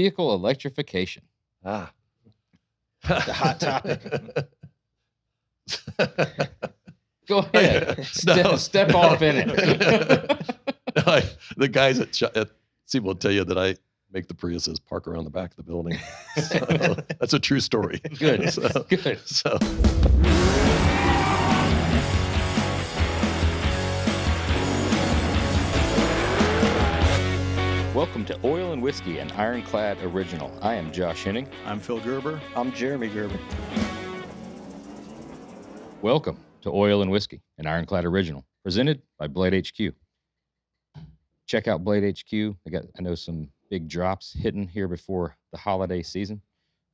vehicle electrification. Ah. The hot topic. Go ahead. Step off in it. The guys at SEMA will tell you that I make the Priuses park around the back of the building. So, that's a true story. Good. So, Good. So. Welcome to Oil and Whiskey, an Ironclad original. I am Josh Henning. I'm Phil Gerber. I'm Jeremy Gerber. Welcome to Oil and Whiskey, an Ironclad original, presented by Blade HQ. Check out Blade HQ. I know some big drops hitting here before the holiday season.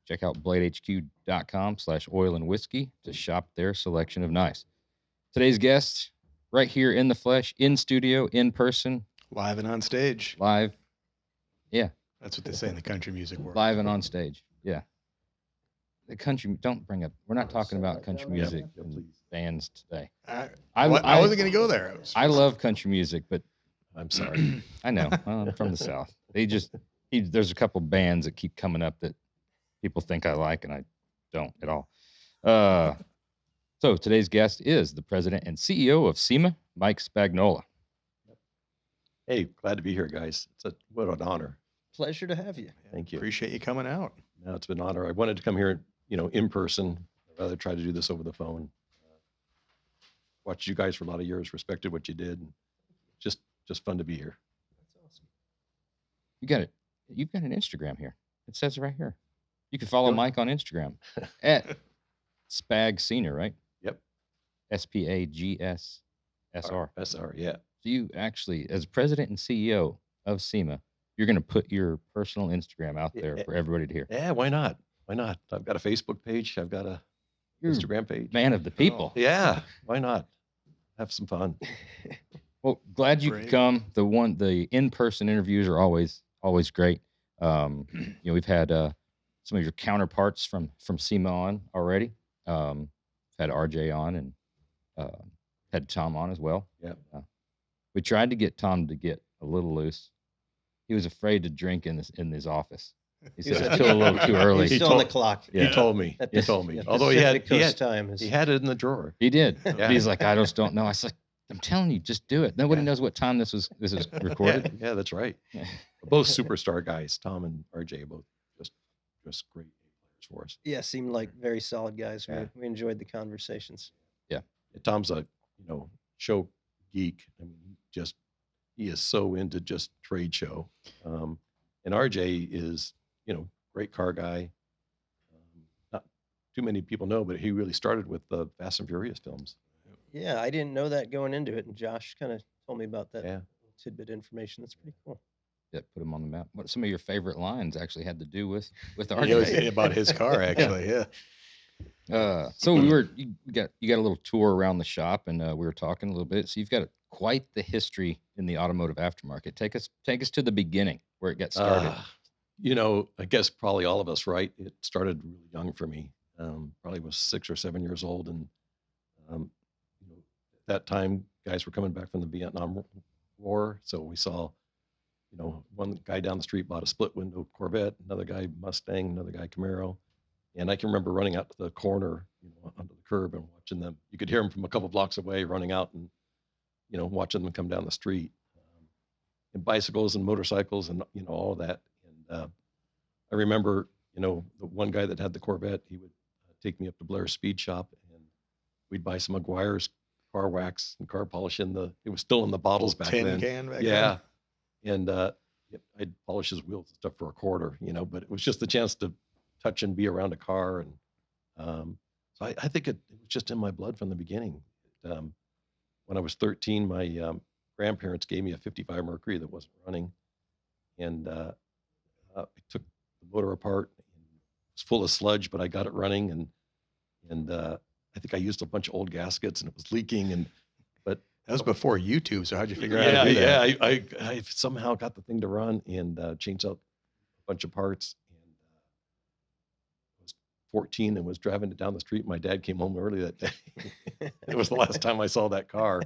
Check out bladehq.com/oil and whiskey to shop their selection of knives. Today's guest, right here in the flesh, in studio, in person. Live and on stage. Live. Yeah. That's what they say in the country music world. Live and on stage. Yeah. The country, don't bring up, we're not talking about country music and bands today. I wasn't going to go there. I love country music, but I'm sorry. I know. I'm from the South. There's a couple bands that keep coming up that people think I like, and I don't at all. So today's guest is the president and CEO of SEMA, Mike Spagnola. Hey, glad to be here, guys. What an honor. Pleasure to have you. Thank you. Appreciate you coming out. No, it's been an honor. I wanted to come here, in person. I'd rather try to do this over the phone. Watched you guys for a lot of years, respected what you did. Just fun to be here. That's awesome. You've got an Instagram here. It says it right here. You can follow Mike on Instagram at Spag Senior, right? Yep. SPAGSSR. SR, yeah. So you actually, as president and CEO of SEMA, you're going to put your personal Instagram out there for everybody to hear. Yeah, why not? Why not? I've got a Facebook page. I've got a Instagram page. Man of the people. Yeah, why not? Have some fun. Well, glad you could come. The in-person interviews are always great. We've had some of your counterparts from SEMA on already. Had RJ on and had Tom on as well. Yeah. We tried to get Tom to get a little loose. He was afraid to drink in his office. He said it's still a little too early. He's still on the clock. Yeah. He told me. At He this- told me. at Although he had time. he had it in the drawer. He did. Yeah. He's like, I just don't know. I was like, I'm telling you, just do it. Nobody knows what time this is recorded. Yeah, that's right. Both superstar guys, Tom and RJ, both just great players for us. Yeah, seemed like very solid guys. Yeah. We enjoyed the conversations. Yeah, Tom's a show geek. I mean, he is so into just trade show. And RJ is great car guy. Not too many people know, but he really started with the Fast and Furious films. Yeah, I didn't know that going into it, and Josh kind of told me about that Yeah. tidbit information. That's pretty cool. That put him on the map. What some of your favorite lines actually had to do with He RJ. knows about his car, actually. Yeah. So you got a little tour around the shop, and we were talking a little bit. So you've got quite the history in the automotive aftermarket. Take us to the beginning where it got started. I guess probably all of us, right? It started really young for me. Probably was 6 or 7 years old, and at that time, guys were coming back from the Vietnam War, so we saw. One guy down the street bought a split window Corvette, another guy Mustang, another guy Camaro. And I can remember running out to the corner, onto the curb and watching them. You could hear them from a couple blocks away running out and, watching them come down the street. And bicycles and motorcycles and, all of that. And I remember, the one guy that had the Corvette, he would take me up to Blair's Speed Shop and we'd buy some Aguirre's car wax and car polish it was still in the bottles back Tin then. can back Yeah. then. And I'd polish his wheels and stuff for a quarter, but it was just the chance to touch and be around a car. And so I think it was just in my blood from the beginning. When I was 13, my grandparents gave me a 55 Mercury that wasn't running. And I took the motor apart. It was full of sludge, but I got it running. And I think I used a bunch of old gaskets and it was leaking. But That was before YouTube, so how'd you figure out how to do that? I somehow got the thing to run and changed out a bunch of parts. And I was 14 and was driving it down the street. My dad came home early that day. It was the last time I saw that car.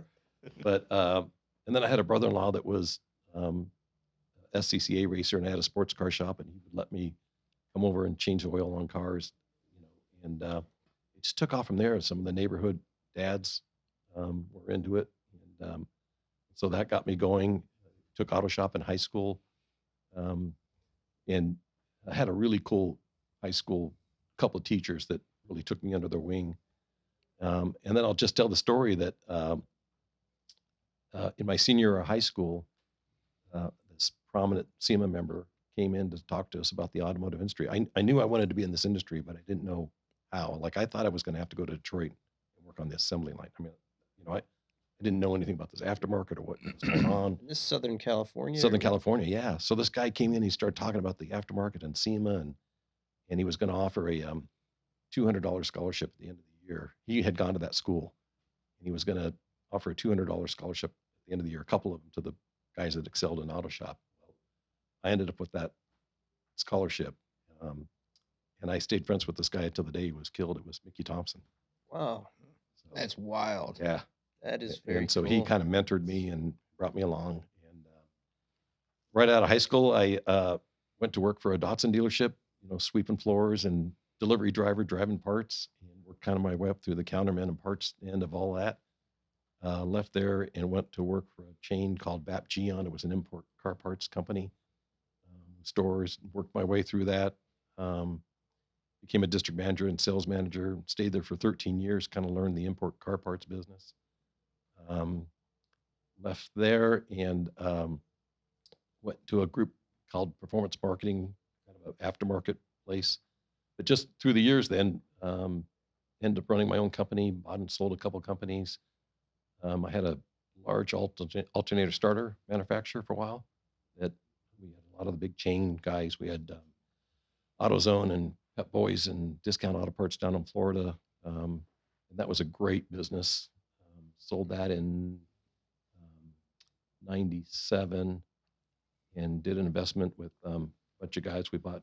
But and then I had a brother-in-law that was SCCA racer and I had a sports car shop, and he would let me come over and change the oil on cars, and it just took off from there. Some of the neighborhood dads were into it, and so that got me going. Took auto shop in high school, um, and I had a really cool high school couple of teachers that really took me under their wing. And then I'll just tell the story that in my senior year of high school, this prominent SEMA member came in to talk to us about the automotive industry. I knew I wanted to be in this industry, but I didn't know how. Like I thought I was going to have to go to Detroit and work on the assembly line. I mean, I didn't know anything about this aftermarket or what was going on. This is Southern California. Southern California, yeah. So this guy came in, he started talking about the aftermarket and SEMA, and he was going to offer a $200 scholarship at the end of the year. He had gone to that school, and he was going to offer a $200 scholarship at the end of the year, a couple of them to the guys that excelled in auto shop. Well, I ended up with that scholarship, and I stayed friends with this guy until the day he was killed. It was Mickey Thompson. Wow, So, That's wild. yeah. that is very And so cool. he kind of mentored me and brought me along. And right out of high school, I went to work for a Datsun dealership, sweeping floors and delivery driver, driving parts, and worked kind of my way up through the counterman and parts end of all that. Left there and went to work for a chain called BAP Geon. It was an import car parts company. Stores, worked my way through that. Became a district manager and sales manager. Stayed there for 13 years, kind of learned the import car parts business. Left there and went to a group called Performance Marketing, kind of an aftermarket place. But just through the years then, ended up running my own company, bought and sold a couple companies. I had a large alternator starter manufacturer for a while that we had a lot of the big chain guys. We had AutoZone and Pep Boys and Discount Auto Parts down in Florida. And that was a great business. Sold that in 97 and did an investment with a bunch of guys. We bought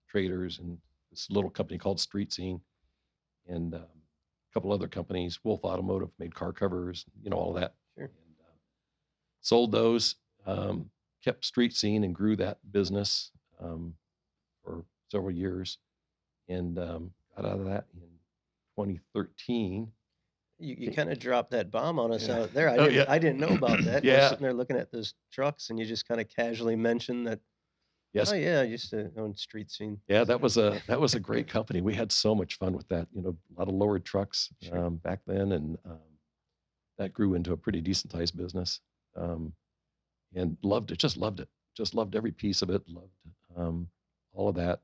traders and this little company called Street Scene and a couple other companies. Wolf Automotive made car covers, all that. Sure. And sold those, kept Street Scene and grew that business for several years, and got out of that in 2013. You kind of dropped that bomb on us Yeah. out there. Oh, yeah. I didn't know about that. I was Yeah. sitting there looking at those trucks, and you just kind of casually mentioned that. Yes. Oh yeah, I used to own Street Scene. Yeah, that was a great company. We had so much fun with that. A lot of lowered trucks Sure. back then, and that grew into a pretty decent sized business. And loved it. Just loved it. Just loved every piece of it. Loved all of that.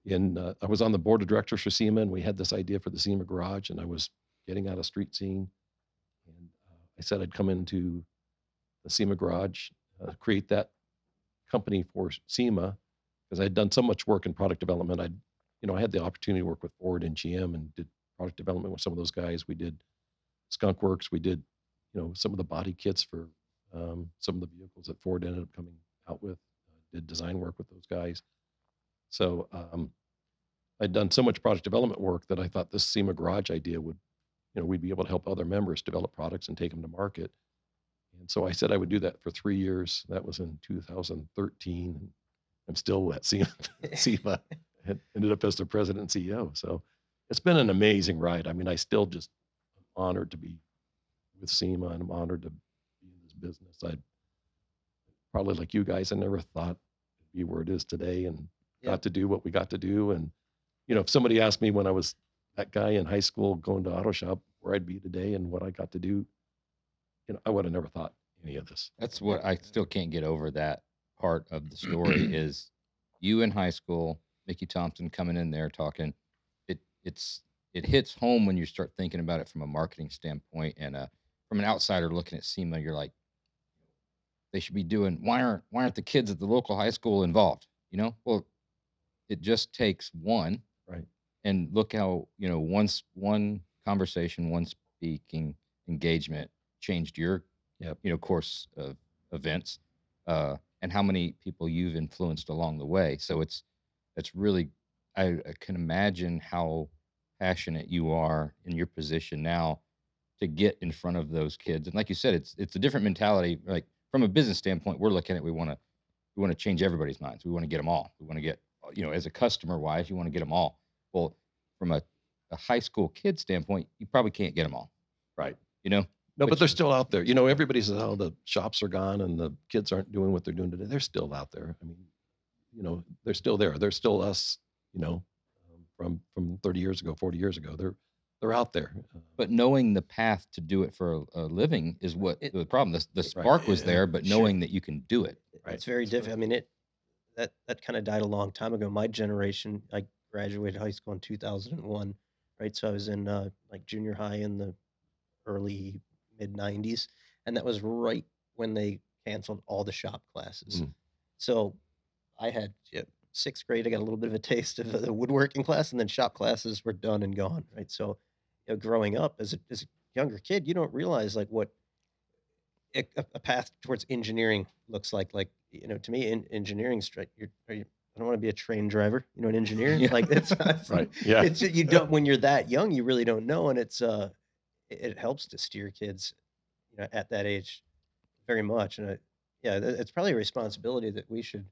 And I was on the board of directors for SEMA, and we had this idea for the SEMA Garage, and I was getting out of Street Scene, and I said I'd come into the SEMA Garage, create that company for SEMA, because I'd done so much work in product development. I had the opportunity to work with Ford and GM and did product development with some of those guys. We did Skunk Works. We did, some of the body kits for some of the vehicles that Ford ended up coming out with. Did design work with those guys. So I'd done so much product development work that I thought this SEMA Garage idea would, we'd be able to help other members develop products and take them to market. And so I said I would do that for 3 years. That was in 2013. And I'm still at SEMA. SEMA. I ended up as the president and CEO. So it's been an amazing ride. I mean, I still just am honored to be with SEMA, and I'm honored to be in this business. I probably, like you guys, I never thought it'd be where it is today, and got to do what we got to do. And if somebody asked me when I was that guy in high school going to auto shop where I'd be today and what I got to do, I would have never thought any of this. That's what I still can't get over, that part of the story is you in high school, Mickey Thompson coming in there talking. It hits home when you start thinking about it from a marketing standpoint, and from an outsider looking at SEMA, you're like, they should be doing. Why aren't the kids at the local high school involved? Well, it just takes one, Right. and look how one conversation, one speaking engagement changed your course of events, and how many people you've influenced along the way. So it's really, I can imagine how passionate you are in your position now to get in front of those kids. And like you said, it's a different mentality. Like from a business standpoint, we're looking at we want to change everybody's minds. We want to get them all. We want to get, as a customer wise, you want to get them all. Well, from a high school kid standpoint, you probably can't get them all. Right. No, but which- they're still out there. Everybody says, oh, the shops are gone and the kids aren't doing what they're doing today. They're still out there. I mean, they're still there. They're still us, from 30 years ago, 40 years ago. They're out there. But knowing the path to do it for a living is what the problem. The spark was Yeah, there, but knowing that you can do it. Right. It's very difficult. I mean, that kind of died a long time ago. My generation, I graduated high school in 2001, right? So I was in like junior high in the early mid 90s, and that was right when they canceled all the shop classes. So I had sixth grade. I got a little bit of a taste of the woodworking class, and then shop classes were done and gone, right? So growing up as a younger kid, you don't realize like what a path towards engineering looks like. Like, to me, engineering straight. I don't want to be a train driver. An engineer. Yeah. Like it's Right. Yeah. It's you don't when you're that young, you really don't know, and it helps to steer kids, at that age, very much. And it's probably a responsibility that we should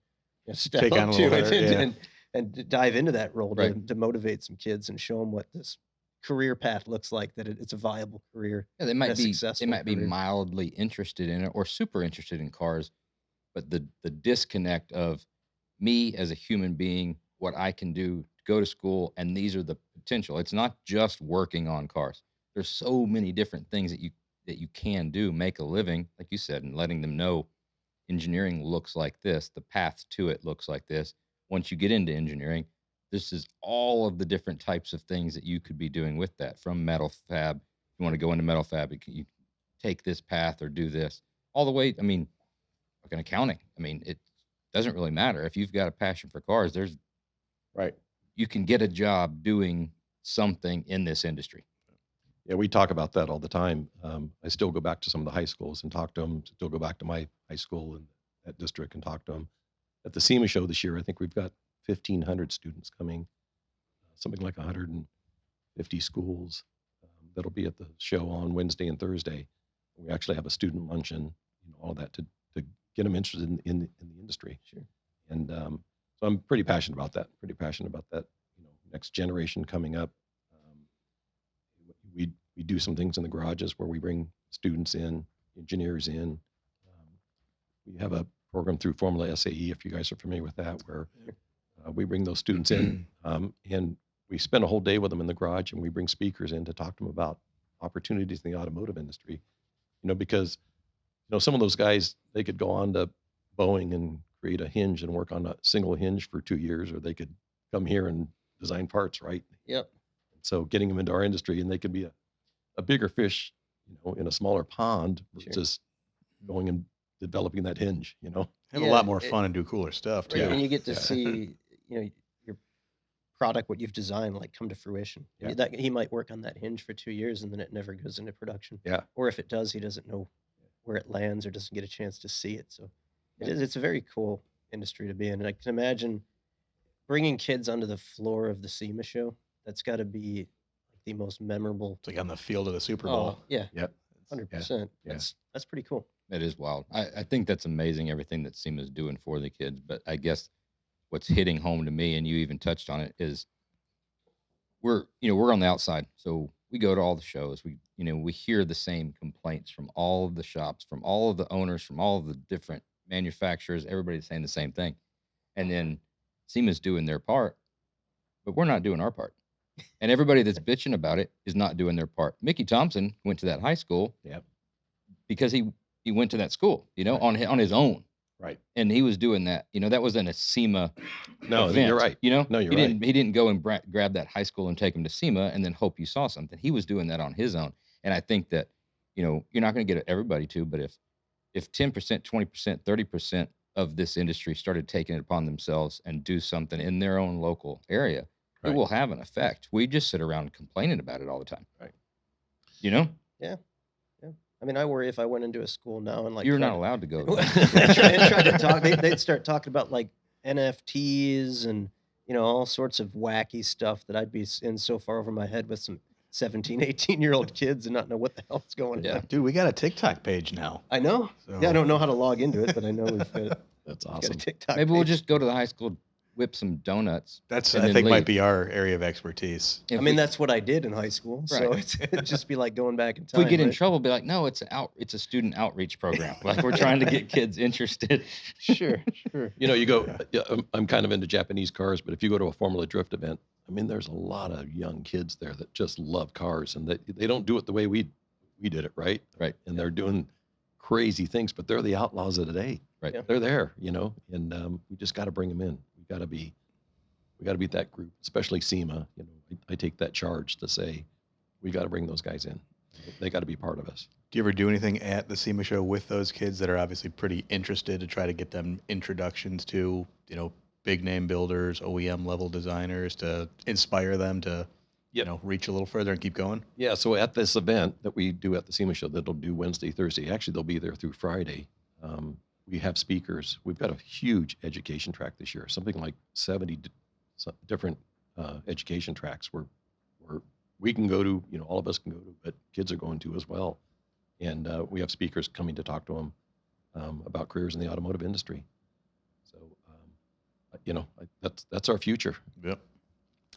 step Take up on a to little better, yeah. and dive into that role Right. to motivate some kids and show them what this career path looks like. That it's a viable career. Yeah, they and might a be successful be career. mildly interested in it or super interested in cars, but the disconnect of me as a human being, what I can do to go to school, and these are the potential. It's not just working on cars. There's so many different things that you can do, make a living, like you said, and letting them know engineering looks like this, the path to it looks like this. Once you get into engineering, this is all of the different types of things that you could be doing with that, from metal fab. If you want to go into metal fab, you take this path or do this all the way. I mean, like in accounting, I mean, it doesn't really matter. If you've got a passion for cars, Right. you can get a job doing something in this industry. Yeah, we talk about that all the time. I still go back to some of the high schools and talk to them. Still go back to my high school in that district and talk to them. At the SEMA show this year, I think we've got 1,500 students coming, something like 150 schools that'll be at the show on Wednesday and Thursday. We actually have a student luncheon, all that to get them interested in the industry. Sure. And so I'm pretty passionate about that. Next generation coming up. We do some things in the garages where we bring students in, engineers in. We have a program through Formula SAE, if you guys are familiar with that, where we bring those students in and we spend a whole day with them in the garage, and we bring speakers in to talk to them about opportunities in the automotive industry. Because some of those guys, they could go on to Boeing and create a hinge and work on a single hinge for 2 years, or they could come here and design parts, right? Yep. So getting them into our industry, and they could be a bigger fish, in a smaller pond, Sure. just going and developing that hinge, Have a Yeah, lot more fun and do cooler stuff Right, too. and you get to Yeah. see, your product, what you've designed, like come to fruition. Yeah. That he might work on that hinge for 2 years, and then it never goes into production. Yeah. Or if it does, he doesn't know where it lands or doesn't get a chance to see it. So it's a very cool industry to be in. And I can imagine bringing kids onto the floor of the SEMA show. That's got to be the most memorable. It's like on the field of the Super Oh, Bowl. yeah, Yep. 100%. Yeah. That's pretty cool. It is wild. I think that's amazing, everything that SEMA's doing for the kids. But I guess what's hitting home to me, and you even touched on it, is we're on the outside. So we go to all the shows. We hear the same complaints from all of the shops, from all of the owners, from all of the different manufacturers. Everybody's saying the same thing. And then SEMA's doing their part, but we're not doing our part. And everybody that's bitching about it is not doing their part. Mickey Thompson went to that high school Yep. because he went to that school, Right. on his own. Right. And he was doing that. That wasn't a SEMA No, event. you're right. he No, you're right. didn't go and grab that high school and take him to SEMA and then hope you saw something. He was doing that on his own. And I think that, you're not going to get everybody to, but if 10%, 20%, 30% of this industry started taking it upon themselves and do something in their own local area, Right. it will have an effect. We just sit around complaining about it all the time. Right. Yeah. I mean, I worry if I went into a school now and You're tried not to- allowed to go. try to talk. They'd start talking about like NFTs and all sorts of wacky stuff that I'd be in so far over my head with some 17, 18-year-old kids and not know what the hell's going Yeah. on. Dude, we got a TikTok page now. I know. So Yeah, I don't know how to log into it, but I know we've got, That's we've got a awesome. TikTok Maybe we'll page. just go to the high school, whip some donuts. That's, and I then think, might leave. be our area of expertise. If I mean, we, that's what I did in high school. So Right. it'd just be like going back in if time. we get in right? trouble, be like, no, it's a student outreach program. Like we're trying to get kids interested. Sure, sure. You know, you go, yeah, I'm kind of into Japanese cars, but if you go to a Formula Drift event, I mean, there's a lot of young kids there that just love cars, and they don't do it the way we did it, right? Right. And they're doing crazy things, but they're the outlaws of today. Right. Yeah. They're there, you know, and we just got to bring them in. We got to be that group, especially SEMA. You know, I take that charge to say we got to bring those guys in. They got to be part of us. Do you ever do anything at the SEMA show with those kids that are obviously pretty interested to try to get them introductions to, you know, big name builders, OEM level designers, to inspire them to, you know, reach a little further and keep going? Yeah, so at this event that we do at the SEMA show, that'll do Wednesday, Thursday. Actually, they'll be there through Friday. We have speakers. We've got a huge education track this year, something like 70 different education tracks where we can go to, you know, all of us can go to, but kids are going to as well. And we have speakers coming to talk to them about careers in the automotive industry. So, you know, that's our future. Yep.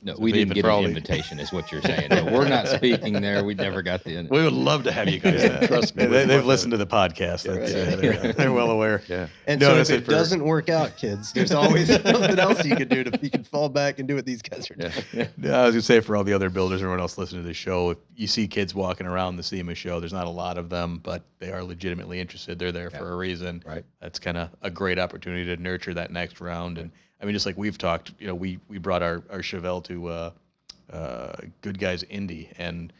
No, So we didn't Ethan get an Frawley. invitation, is what you're saying. No, we're not speaking there. We never got the. We would love to have you guys. Yeah. Trust me. They've listened to the podcast. Yeah, That's, right. they're well aware. Yeah. And No, so that's if it it for- doesn't work out, kids, there's always something else you can do you can fall back and do what these guys are doing. Yeah. Yeah, I was gonna say, for all the other builders, everyone else listening to the show, if you see kids walking around the SEMA show, there's not a lot of them, but they are legitimately interested. They're there for a reason. Right. That's kind of a great opportunity to nurture that next round. And I mean, just like we've talked, you know, we brought our Chevelle to Good Guys Indy, and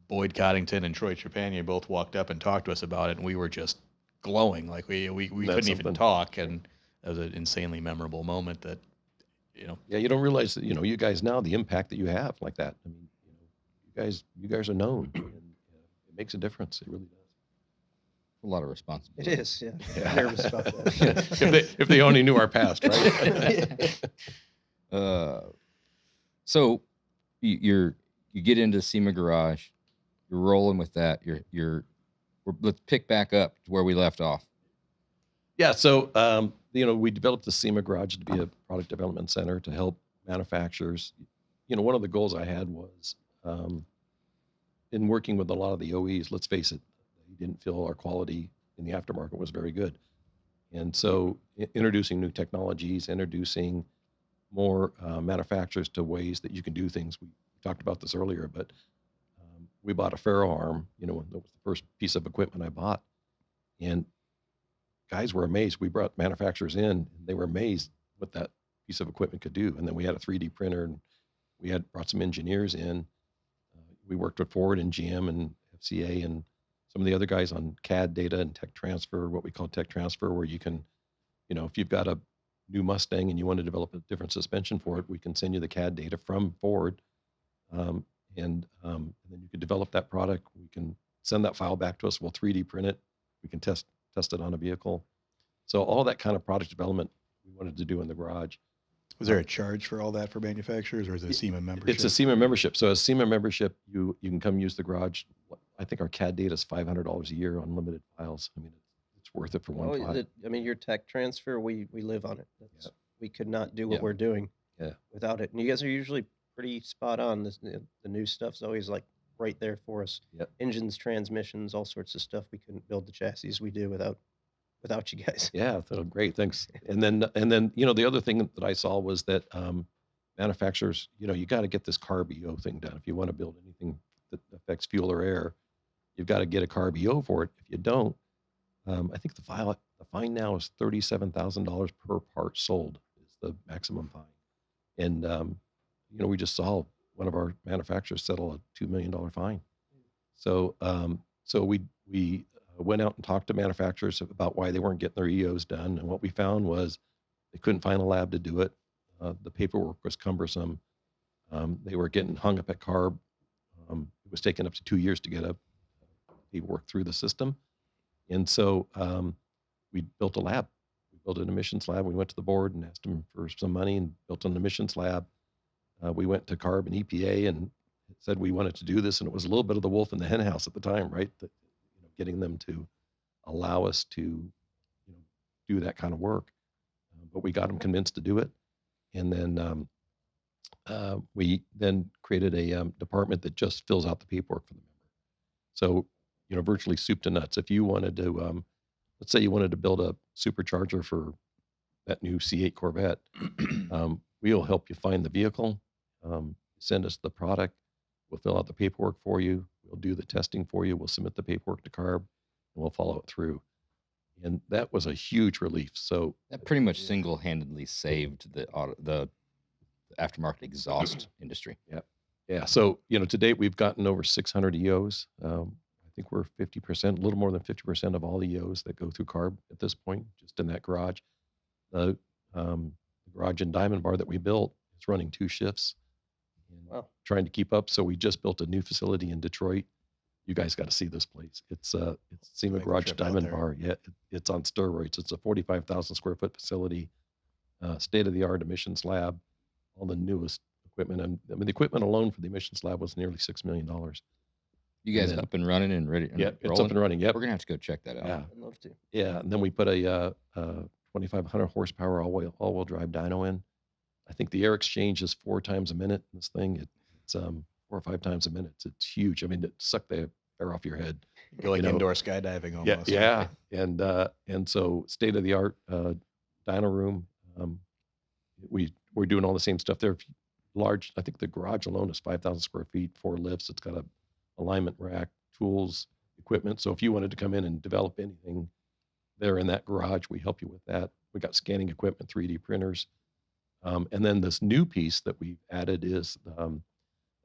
Boyd Coddington and Troy Trepanier both walked up and talked to us about it, and we were just glowing, like we couldn't even something. talk, and that was an insanely memorable moment that, you know. Yeah, you don't realize that, you know, you guys now, the impact that you have like that. I mean, you know, you guys are known, and it makes a difference. It really does. A lot of It responsibility. is, yeah. Yeah. I'm nervous about that. if they only knew our past, right? So you get into SEMA Garage, you're rolling with that. Let's pick back up to where we left off. Yeah, so you know, we developed the SEMA Garage to be a product development center to help manufacturers. You know, one of the goals I had was in working with a lot of the OEs. Let's face it, they didn't feel our quality in the aftermarket was very good, and so introducing new technologies, introducing more manufacturers to ways that you can do things. We talked about this earlier, but we bought a ferro arm. You know, that was the first piece of equipment I bought, and guys were amazed. We brought manufacturers in, and they were amazed what that piece of equipment could do. And then we had a 3D printer, and we had brought some engineers in. We worked with Ford and GM and FCA and some of the other guys on CAD data and tech transfer, what we call tech transfer, where you can, you know, if you've got a new Mustang and you want to develop a different suspension for it, we can send you the CAD data from Ford, and then you can develop that product. We can send that file back to us. We'll 3D print it. We can test it on a vehicle. So all that kind of product development we wanted to do in the garage. Was there a charge for all that for manufacturers, or is it a SEMA membership? It's a SEMA membership. So as SEMA membership, you can come use the garage. I think our CAD data is $500 a year, unlimited files. I mean, it's worth it for one Oh, file. I mean, your tech transfer, we live on it. Yeah. We could not do what Yeah. we're doing Yeah. without it. And you guys are usually pretty spot on. The new stuff's always like right there for us. Yep. Engines, transmissions, all sorts of stuff. We couldn't build the chassis we do without you guys. Yeah, so great, thanks. And then you know, the other thing that I saw was that manufacturers, you know, you got to get this CARB EO thing done. If you want to build anything that affects fuel or air, you've got to get a CARB EO for it. If you don't, I think the fine now is $37,000 per part sold is the maximum fine. And you know, we just saw one of our manufacturers settle a $2 million fine. So we went out and talked to manufacturers about why they weren't getting their EOs done. And what we found was they couldn't find a lab to do it. The paperwork was cumbersome. They were getting hung up at CARB. It was taking up to 2 years to get a paperwork through the system. And so we built a lab. We built an emissions lab. We went to the board and asked them for some money and built an emissions lab. We went to CARB and EPA and said we wanted to do this, and it was a little bit of the wolf in the hen house at the time, right? That, getting them to allow us to do that kind of work. But we got them convinced to do it. And then we then created a department that just fills out the paperwork for the member. So, virtually soup to nuts. If you wanted to, let's say you wanted to build a supercharger for that new C8 Corvette, we'll help you find the vehicle, send us the product, we'll fill out the paperwork for you, we'll do the testing for you, we'll submit the paperwork to CARB, and we'll follow it through. And that was a huge relief. So That pretty much single-handedly saved the aftermarket exhaust industry. yeah. So, to date, we've gotten over 600 EOs. I think we're 50%, a little more than 50% of all the EOs that go through CARB at this point, just in that garage. The garage in Diamond Bar that we built is running 2 shifts, and Wow. trying to keep up. So we just built a new facility in Detroit. You guys got to see this place. It's SEMA Make the Garage trip out Diamond there. Bar. Yeah, it's on steroids. It's a 45,000 square foot facility, state-of-the-art emissions lab, all the newest equipment. And I mean, the equipment alone for the emissions lab was nearly $6 million. You guys then- up and running and ready? And Yeah, it's up rolling? and running. Yep. We're gonna have to go check that out. Yeah. I'd love to. Yeah, and then we put a 2,500 horsepower all-wheel drive dyno in. I think the air exchange is 4 times a minute. This thing, it's 4 or 5 times a minute. It's huge. I mean, it sucked the air off your head. Go like You know, indoor skydiving almost. Yeah. And so state of the art dyno room. We're doing all the same stuff there. Large. I think the garage alone is 5,000 square feet, 4 lifts. It's got a alignment rack, tools, equipment. So if you wanted to come in and develop anything there in that garage, we help you with that. We got scanning equipment, 3D printers. And then this new piece that we've added is an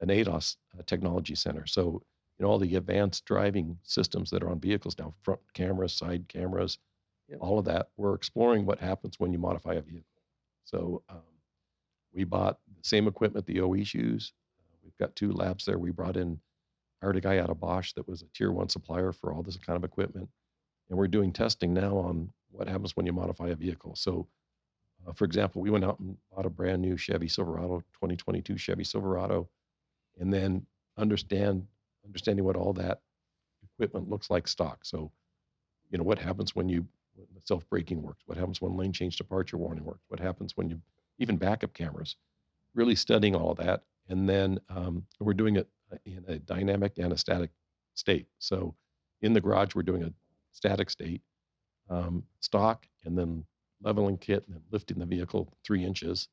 ADAS technology center. So, all the advanced driving systems that are on vehicles now, front cameras, side cameras, Yep. all of that, we're exploring what happens when you modify a vehicle. So we bought the same equipment the OEs use. We've got 2 labs there. We hired a guy out of Bosch that was a tier 1 supplier for all this kind of equipment. And we're doing testing now on what happens when you modify a vehicle. So, for example, we went out and bought a brand new Chevy Silverado, 2022 Chevy Silverado, and then understanding what all that equipment looks like stock. So, what happens when the self-braking works? What happens when lane change departure warning works? What happens when even backup cameras? Really studying all of that. And then we're doing it in a dynamic and a static state. So in the garage, we're doing a static state, stock, and then leveling kit, and then lifting the vehicle 3 inches,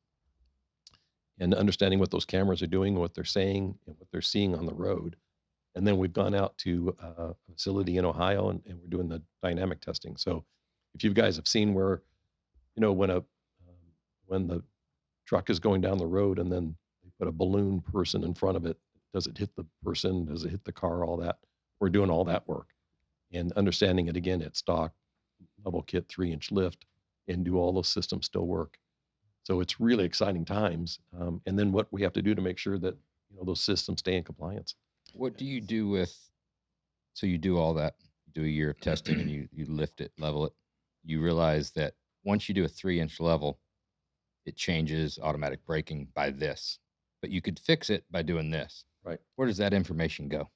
and understanding what those cameras are doing, what they're saying, and what they're seeing on the road. And then we've gone out to a facility in Ohio, and we're doing the dynamic testing. So if you guys have seen where, when the truck is going down the road and then they put a balloon person in front of it, does it hit the person? Does it hit the car? All that. We're doing all that work and understanding it again at stock, level kit, 3-inch lift, and do all those systems still work. So it's really exciting times. And then what we have to do to make sure that those systems stay in compliance. What do you do so you do all that, you do a year of testing and you lift it, level it. You realize that once you do a 3-inch level, it changes automatic braking by this, but you could fix it by doing this. Right. Where does that information go?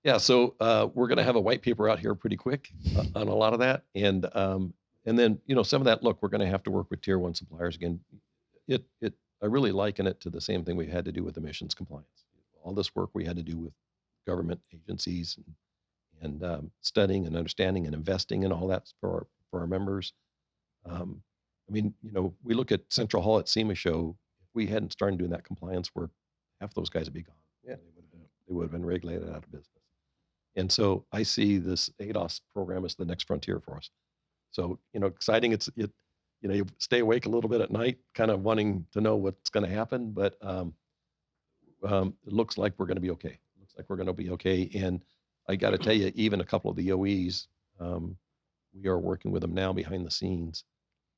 Yeah. So we're going to have a white paper out here pretty quick on a lot of that. And then, some of that, look, we're going to have to work with tier 1 suppliers again. I really liken it to the same thing we had to do with emissions compliance. All this work we had to do with government agencies and studying and understanding and investing in all that for our members. We look at Central Hall at SEMA show. If we hadn't started doing that compliance work, half those guys would be gone. Yeah. They would have been regulated out of business. And so I see this ADAS program as the next frontier for us. So, exciting. You stay awake a little bit at night, kind of wanting to know what's going to happen, but it looks like we're going to be okay. It looks like we're going to be okay. And I got to tell you, even a couple of the OEs, we are working with them now behind the scenes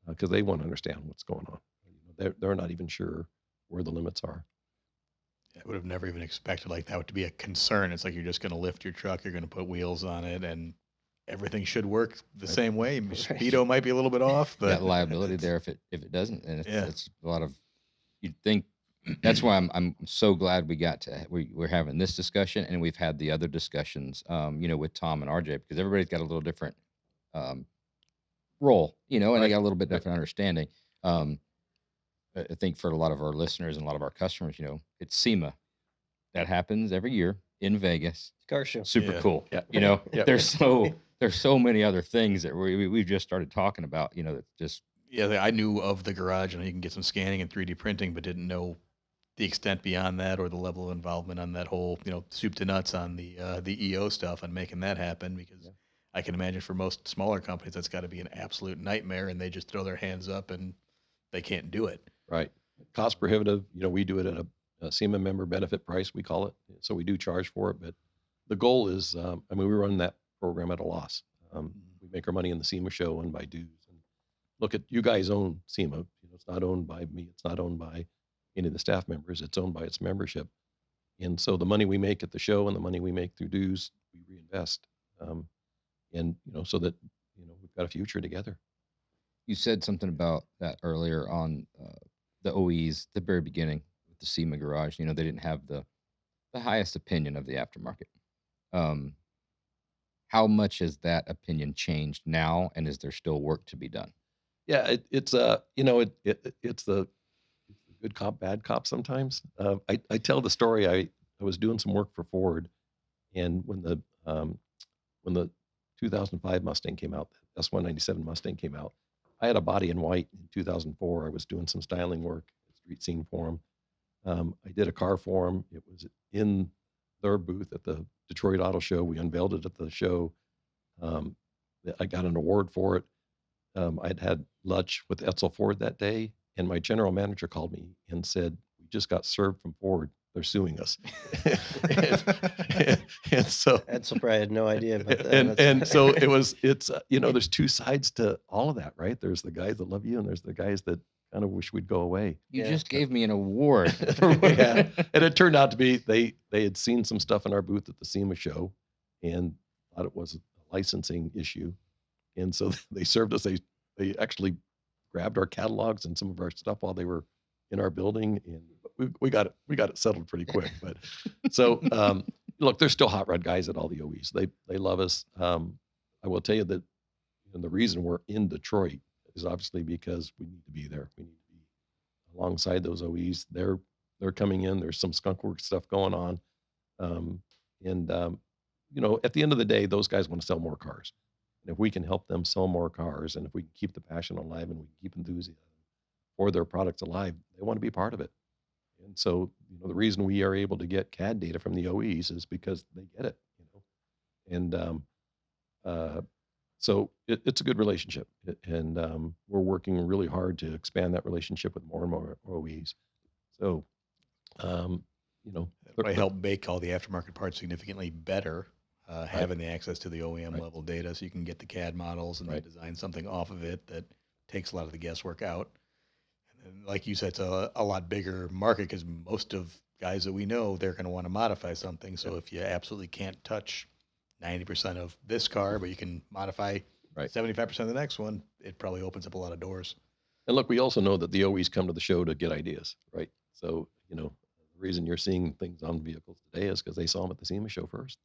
because they want to understand what's going on. They're not even sure where the limits are. I would have never even expected like that to be a concern. It's like you're just going to lift your truck, you're going to put wheels on it, and everything should work the same way. Speedo might be a little bit off, but That liability there if it doesn't, and it's a lot of, you'd think That's why I'm so glad we're having this discussion, and we've had the other discussions, with Tom and RJ, because everybody's got a little different um, role, and they Right. got a little bit Right. different understanding. Um, I think for a lot of our listeners and a lot of our customers, it's SEMA that happens every year in Vegas. Car show. Super Yeah. cool. Yeah. Yeah. There's so many other things that we've just started talking about. That's just Yeah, I knew of the garage and you can get some scanning and 3D printing, but didn't know the extent beyond that or the level of involvement on that whole, soup to nuts on the EO stuff and making that happen. Because I can imagine for most smaller companies that's got to be an absolute nightmare, and they just throw their hands up and they can't do it. Right. Cost prohibitive. We do it at a SEMA member benefit price, we call it. So we do charge for it, but the goal is, we run that program at a loss. We make our money in the SEMA show and by dues. And look, at you guys own SEMA. It's not owned by me. It's not owned by any of the staff members. It's owned by its membership. And so the money we make at the show and the money we make through dues, we reinvest. And so that we've got a future together. You said something about that earlier on the OEs, the very beginning with the SEMA Garage. They didn't have the highest opinion of the aftermarket. Um, how much has that opinion changed now, and is there still work to be done? Yeah, it's the good cop, bad cop sometimes. I tell the story. I was doing some work for Ford, and when the 2005 Mustang came out, the S197 Mustang came out, I had a body in white in 2004. I was doing some styling work, street scene for him. I did a car for him. It was in their booth at the Detroit Auto Show. We unveiled it at the show. I got an award for it. I'd had lunch with Etzel Ford that day, and my general manager called me and said, "We just got served from Ford. They're suing us." and so Edsel probably had no idea about that. and so it's there's two sides to all of that, right? There's the guys that love you, and there's the guys that kind of wish we'd go away. You Yeah. just gave me an award. Yeah. And it turned out to be they had seen some stuff in our booth at the SEMA show and thought it was a licensing issue. And so they served us. They actually grabbed our catalogs and some of our stuff while they were in our building, and we got it settled pretty quick. But so look, there's still hot rod guys at all the OEs. They love us. I will tell you that the reason we're in Detroit is obviously because we need to be there. We need to be alongside those OEs. They're coming in. There's some skunk work stuff going on. At the end of the day, those guys want to sell more cars. And if we can help them sell more cars, and if we can keep the passion alive and we can keep enthusiasm for their products alive, they want to be part of it. And so, the reason we are able to get CAD data from the OEs is because they get it, And so it's a good relationship. And we're working really hard to expand that relationship with more and more OEs. So, That might help make all the aftermarket parts significantly better, having the access to the OEM level data, so you can get the CAD models and then design something off of it that takes a lot of the guesswork out. And like you said, it's a lot bigger market because most of guys that we know, they're going to want to modify something. So if you absolutely can't touch 90% of this car, but you can modify 75% of the next one, it probably opens up a lot of doors. And look, we also know that the OEs come to the show to get ideas, right? So, the reason you're seeing things on vehicles today is because they saw them at the SEMA show first.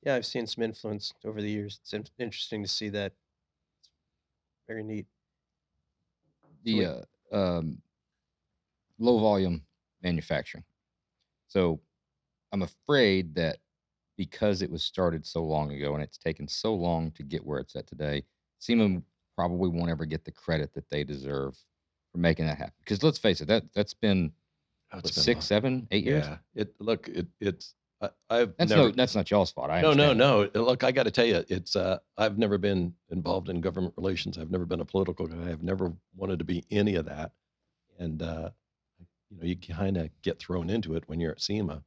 Yeah, I've seen some influence over the years. It's interesting to see that. It's very neat. The low volume manufacturing. So I'm afraid that because it was started so long ago and it's taken so long to get where it's at today, SEMA probably won't ever get the credit that they deserve for making that happen. Because let's face it, that's been It's been 6, 7, 8 years. Yeah. I've That's never. that's not y'all's fault. I No. understand. Look, I got to tell you, I've never been involved in government relations. I've never been a political guy. I've never wanted to be any of that. And you kind of get thrown into it when you're at SEMA.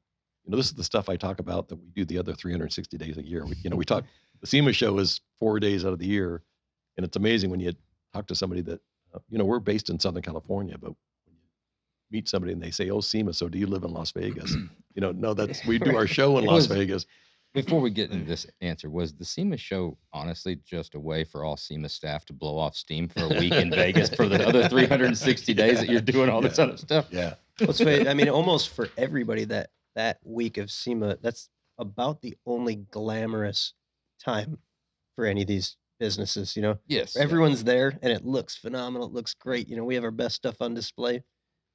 This is the stuff I talk about that we do the other 360 days a year. We talk. The SEMA show is 4 days out of the year, and it's amazing when you talk to somebody that we're based in Southern California, but when you meet somebody and they say, "Oh, SEMA, so do you live in Las Vegas?" No, we do our show in Las Vegas. Before we get into this answer, was the SEMA show honestly just a way for all SEMA staff to blow off steam for a week in Vegas for the other 360 days that you're doing all this other stuff? Yeah. Let's say, I mean, almost for everybody that week of SEMA, that's about the only glamorous time for any of these businesses, you know? Yes. Everyone's there and it looks phenomenal. It looks great. You know, we have our best stuff on display.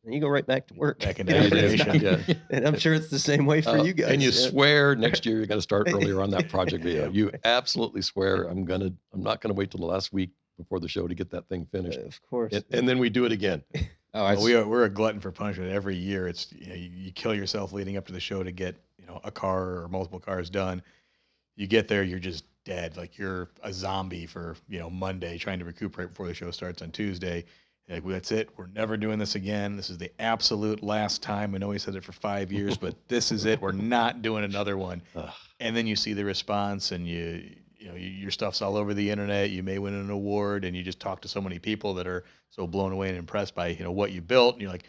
And you go right back to work. Back you into know, You do, it's hibernation. not- yeah. and I'm sure it's the same way for you guys. And you yeah. swear next year you're going to start earlier on that project video. Yep. You absolutely swear I'm not going to wait till the last week before the show to get that thing finished. Of course. And then we do it again. Oh, Well, it's, we're a glutton for punishment. Every year, it's you kill yourself leading up to the show to get a car or multiple cars done. You get there, you're just dead. Like you're a zombie for Monday, trying to recuperate before the show starts on Tuesday. You're like, well, that's it. We're never doing this again. This is the absolute last time. I know he said it for 5 years, but this is it. We're not doing another one. Ugh. And then you see the response, and your stuff's all over the internet. You may win an award, and you just talk to so many people that are so blown away and impressed by what you built, and you're like,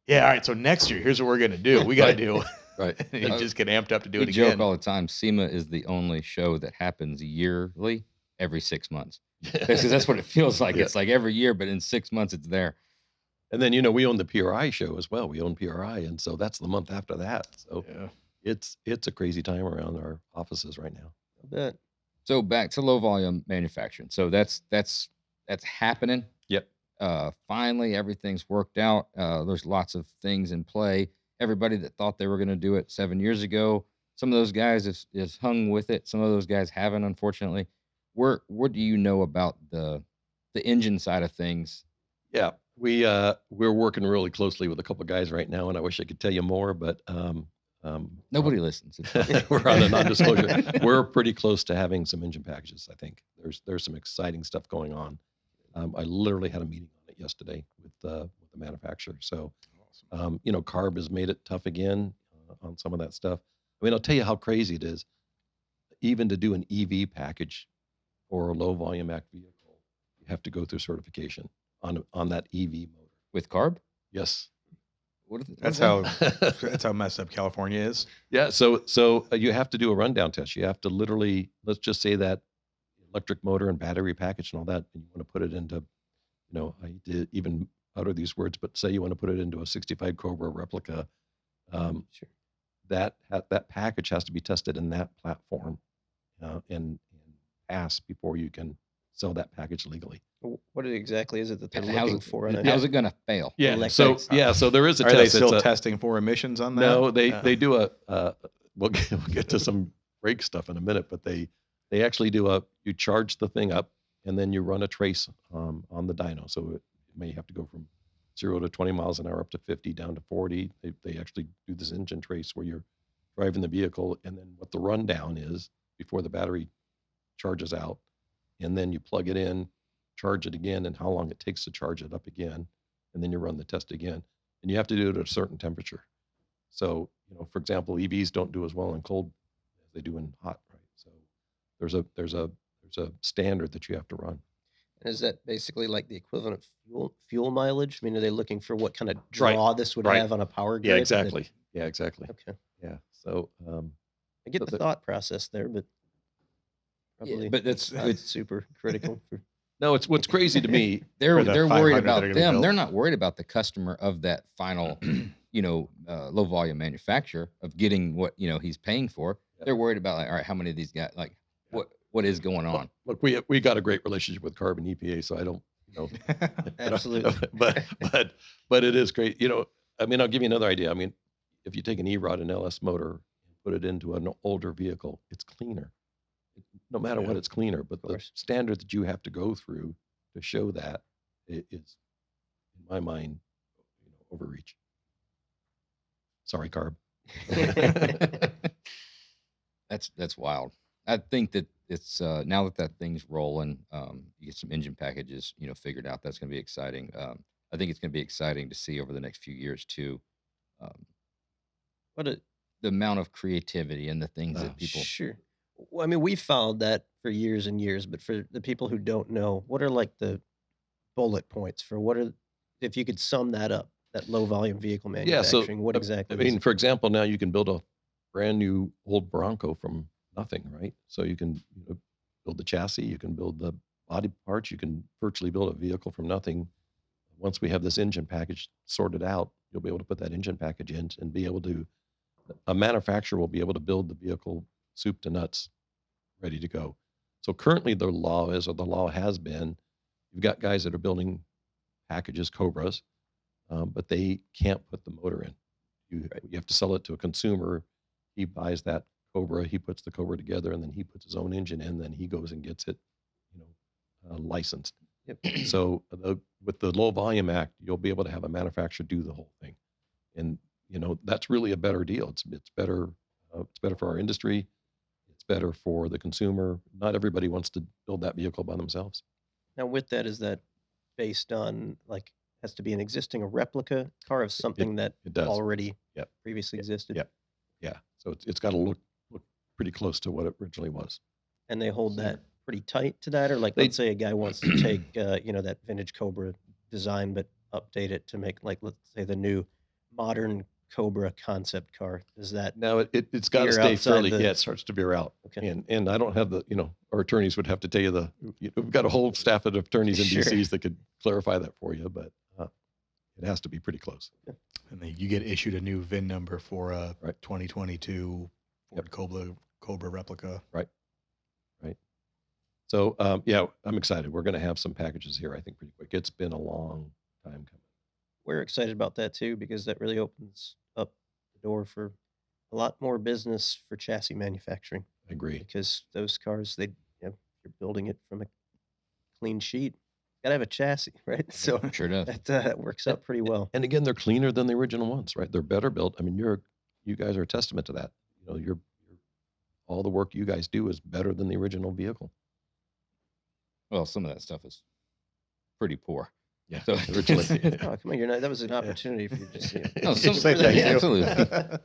yeah, all right. So next year, here's what we're gonna do. We got to do. Right. And you just get amped up to do we it joke again. all the time. SEMA is the only show that happens yearly, every 6 months. Because that's what it feels like. Yeah. It's like every year, but in 6 months it's there. And then, we own the PRI show as well. We own PRI. And so that's the month after that. So Yeah. it's a crazy time around our offices right now. I bet. So back to low volume manufacturing. So that's happening. Yep. Finally, everything's worked out. There's lots of things in play. Everybody that thought they were going to do it 7 years ago, some of those guys is hung with it. Some of those guys haven't, unfortunately. What do you know about the engine side of things? Yeah. We're working really closely with a couple of guys right now, and I wish I could tell you more, but Nobody listens. It's fine. we're on a non-disclosure. We're pretty close to having some engine packages. I think there's some exciting stuff going on. I literally had a meeting on it yesterday with the manufacturer. So, CARB has made it tough again on some of that stuff. I mean, I'll tell you how crazy it is. Even to do an EV package for a low volume act vehicle, you have to go through certification on that EV motor. With carb? Yes. That's how messed up California is. Yeah. So you have to do a rundown test. You have to literally, let's just say that electric motor and battery package and all that, and you want to put it into, I hate to even utter these words, but say you want to put it into a 65 Cobra replica. Sure. That package has to be tested in that platform and pass before you can sell that package legally. What exactly is it that they're How's looking it, for? On how's it going to fail? Yeah. So there is a Are test. they It's still a- testing for emissions on that? No, they do we'll get to some brake stuff in a minute, but they actually do you charge the thing up and then you run a trace on the dyno. So it may have to go from 0 to 20 miles an hour up to 50 down to 40. They actually do this engine trace where you're driving the vehicle, and then what the rundown is before the battery charges out, and then you plug it in, charge it again, and how long it takes to charge it up again, and then you run the test again. And you have to do it at a certain temperature. So, for example, EVs don't do as well in cold as they do in hot, right? So there's a standard that you have to run. And is that basically like the equivalent of fuel mileage? I mean, are they looking for what kind of draw this would right. have on a power grid? Yeah, exactly. Yeah, exactly. Okay. Yeah. So I get So the the- thought process there, but Yeah, probably but it's not it's super critical. For, no, it's what's crazy to me. they're For the worried 500 about that are gonna be them. They're built. not worried about the customer of that final, low volume manufacturer of getting what he's paying for. Yeah. They're worried about like, all right, how many of these guys what is going on? Look, we got a great relationship with CARB and EPA, so I don't, Absolutely. but it is great. I mean, I'll give you another idea. I mean, if you take an E-Rod and LS motor and put it into an older vehicle, it's cleaner. No matter what, Yeah. it's cleaner. But the course. standard that you have to go through to show that is, in my mind, overreach. Sorry, CARB. That's wild. I think that it's now that thing's rolling, you get some engine packages, figured out. That's going to be exciting. I think it's going to be exciting to see over the next few years too. what a The amount of creativity and the things Oh, that people. sure. Well, I mean, we followed that for years and years, but for the people who don't know, what are like the bullet points for if you could sum that up, that low volume vehicle Yeah, so manufacturing, what I exactly? mean, for example, now you can build a brand new old Bronco from nothing, right? So you can build the chassis, you can build the body parts, you can virtually build a vehicle from nothing. Once we have this engine package sorted out, you'll be able to put that engine package in and be able to, a manufacturer will be able to build the vehicle soup to nuts ready to go. So currently the law is, or the law has been, you've got guys that are building packages, Cobras, but they can't put the motor in. You have to sell it to a consumer. He buys that Cobra, he puts the Cobra together, and then he puts his own engine in, then he goes and gets it, licensed. Yep. So with the Low Volume Act, you'll be able to have a manufacturer do the whole thing. And, that's really a better deal. It's better. It's better for our industry. It's better for the consumer. Not everybody wants to build that vehicle by themselves. Now, with that, is that based on has to be an existing, a replica car of something that It does. already Yep. previously existed? Yep. Yeah. So it's got to look pretty close to what it originally was. And they hold that pretty tight to that, or They- let's say a guy wants to take that vintage Cobra design but update it to make let's say the new modern Cobra concept car. Is that Now it's got to Veer stay outside fairly. the- Yeah, it starts to veer out. okay? And I don't have the, our attorneys would have to tell you we've got a whole staff of attorneys and Sure. DCs that could clarify that for you, but it has to be pretty close. And then you get issued a new VIN number for a Right. 2022 Ford Cobra replica. Right. So, I'm excited. We're going to have some packages here, I think, pretty quick. It's been a long time coming. We're excited about that too, because that really opens up the door for a lot more business for chassis manufacturing, I agree. because those cars, you're building it from a clean sheet. Gotta have a chassis, right? So Sure does. that works out pretty well. And again, they're cleaner than the original ones, right? They're better built. I mean, you guys are a testament to that. You're all the work you guys do is better than the original vehicle. Well, some of that stuff is pretty poor. Yeah. So Originally. Oh, come on, that was an opportunity for you just, No, some, Say thank you. absolutely.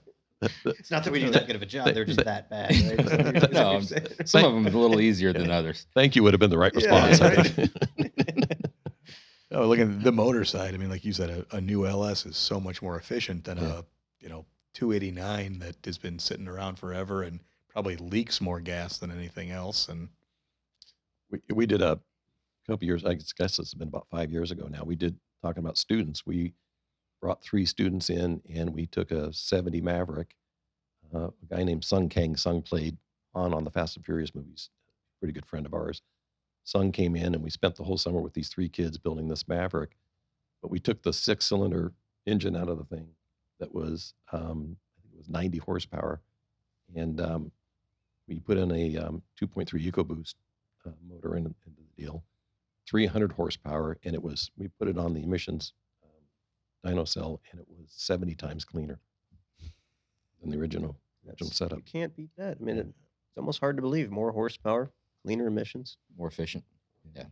It's not that we do that good of a job; they're just that bad, right? No, some of them are a little easier than others. Thank you would have been the right Yeah, response. I right. think. Oh, look at the motor side. I mean, like you said, a new LS is so much more efficient than Yeah. a 289 that has been sitting around forever and probably leaks more gas than anything else. And We did a couple years, I guess this has been about 5 years ago now. We did talking about students. We brought 3 students in and we took a 70 Maverick. A guy named Sung Kang. Sung played on the Fast and Furious movies. Pretty good friend of ours. Sung came in and we spent the whole summer with these 3 kids building this Maverick. But we took the 6-cylinder engine out of the thing that was, I think it was 90 horsepower. And we put in a 2.3 EcoBoost motor into the deal, 300 horsepower, and we put it on the emissions dyno cell, and it was 70 times cleaner than the original setup. You can't beat that. I mean, it's almost hard to believe. More horsepower, cleaner emissions. More efficient. Yeah.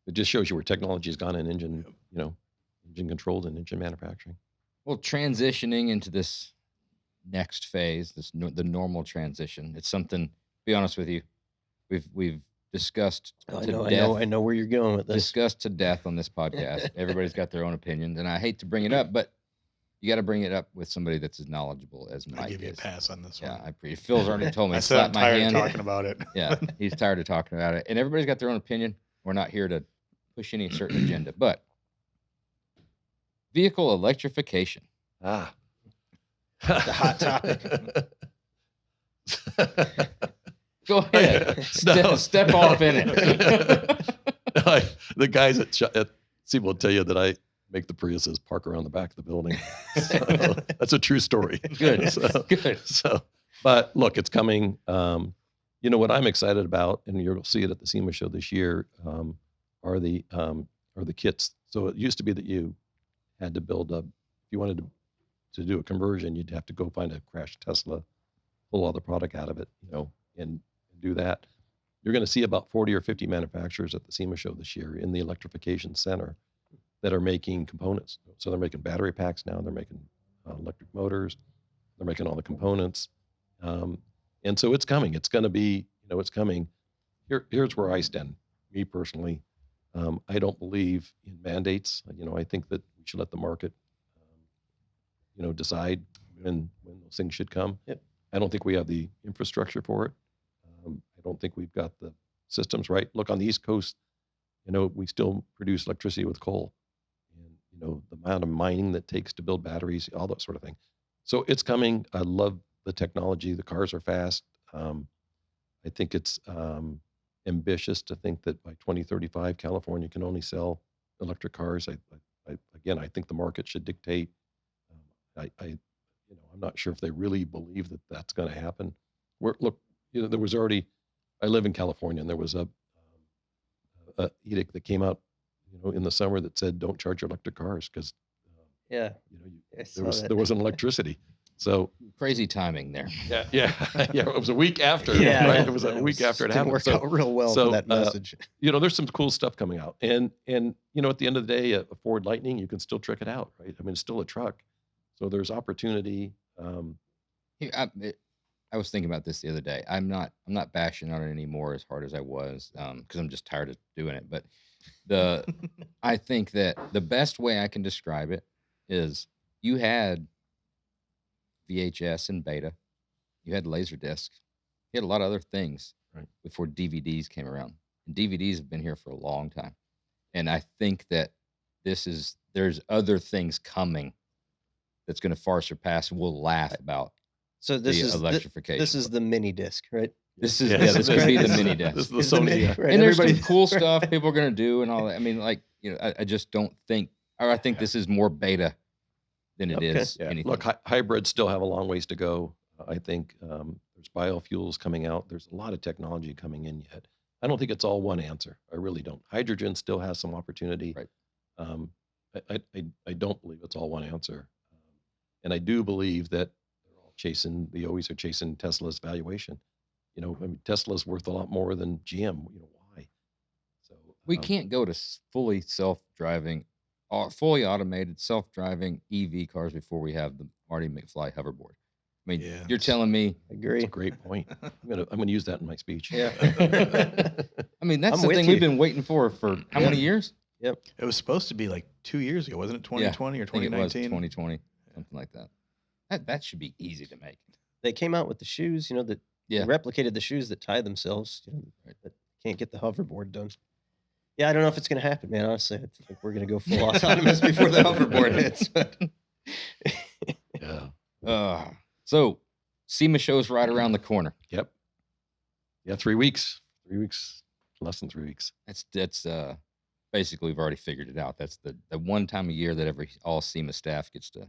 It just shows you where technology has gone in engine, engine controls and engine manufacturing. Well, transitioning into this next phase, the normal transition. It's something. To be honest with you, we've discussed I to know, death. I know where you're going with this. Discussed to death on this podcast. Everybody's got their own opinions, and I hate to bring it up, but you got to bring it up with somebody that's as knowledgeable as I Mike give you a is. pass on this Yeah, one. I appreciate. Phil's already told me. I said I'm Slap my tired of hand. talking about it. Yeah, he's tired of talking about it, and everybody's got their own opinion. We're not here to push any certain agenda, but vehicle electrification. Ah. The hot topic. Go ahead, step off in it. The guys at SEMA will tell you that I make the Priuses park around the back of the building. So, that's a true story. Good, So, good. but look, it's coming. What I'm excited about, and you'll see it at the SEMA show this year, are the kits. So it used to be that you had to build if you wanted to do a conversion, you'd have to go find a crashed Tesla, pull all the product out of it, and do that. You're going to see about 40 or 50 manufacturers at the SEMA show this year in the electrification center that are making components. So they're making battery packs now. They're making electric motors. They're making all the components. And so it's coming. It's going to be, it's coming. Here's where I stand, me personally. I don't believe in mandates. I think that we should let the market, decide when those things should come. Yep. I don't think we have the infrastructure for it. I don't think we've got the systems right. Look, on the East Coast, we still produce electricity with coal. And, the amount of mining that takes to build batteries, all that sort of thing. So it's coming. I love the technology. The cars are fast. I think it's ambitious to think that by 2035, California can only sell electric cars. Again, I think the market should dictate. I'm not sure if they really believe that that's going to happen. Look, there was already. I live in California, and there was a edict that came out, in the summer that said don't charge electric cars because Yeah, I there saw was that. there wasn't electricity. So Crazy timing there. yeah, yeah, it was a week after. Yeah, right? yeah, It was a that week after it didn't happened. work So out real well so, for that message. there's some cool stuff coming out, and at the end of the day, a Ford Lightning, you can still trick it out, right? I mean, it's still a truck, so there's opportunity. Here, I was thinking about this the other day. I'm not bashing on it anymore as hard as I was because I'm just tired of doing it. But I think that the best way I can describe it is you had VHS and beta, you had Laserdisc, you had a lot of other things Right. before DVDs came around. And DVDs have been here for a long time. And I think that there's other things coming that's going to far surpass and we'll laugh about So the this is electrification. this is the mini disc, right? This is Yes. this would be the mini desk. This is the Is the Sony. mini- right, And there's some everybody- cool stuff people are gonna do and all that. I mean, I just don't think, or I think this is more beta than it Okay. is Yeah. anything. Look, hybrids still have a long ways to go. I think there's biofuels coming out. There's a lot of technology coming in yet. I don't think it's all one answer. I really don't. Hydrogen still has some opportunity. Right. I don't believe it's all one answer. And I do believe that they're all the OEs are chasing Tesla's valuation. I mean, Tesla's worth a lot more than GM. Why? So We can't go to fully self-driving, fully automated self-driving EV cars before we have the Marty McFly hoverboard. I mean, Yeah. you're telling me, Agree. It's a great point. I'm gonna use that in my speech. Yeah. I mean, that's I'm the with thing you. we've been waiting for how many years? It was supposed to be like 2 years ago, wasn't it? 2020 or I think it was 2019? 2020, something like that. That should be easy to make. They came out with the shoes, that Yeah. replicated the shoes that tie themselves, Right. that can't get the hoverboard done. Yeah, I don't know if it's going to happen, man. Honestly, I think we're going to go full autonomous before the hoverboard hits. Yeah. So SEMA show's right around the corner. Yep. Yeah. 3 weeks. 3 weeks. Less than 3 weeks. That's basically we've already figured it out. That's the one time a year that all SEMA staff gets to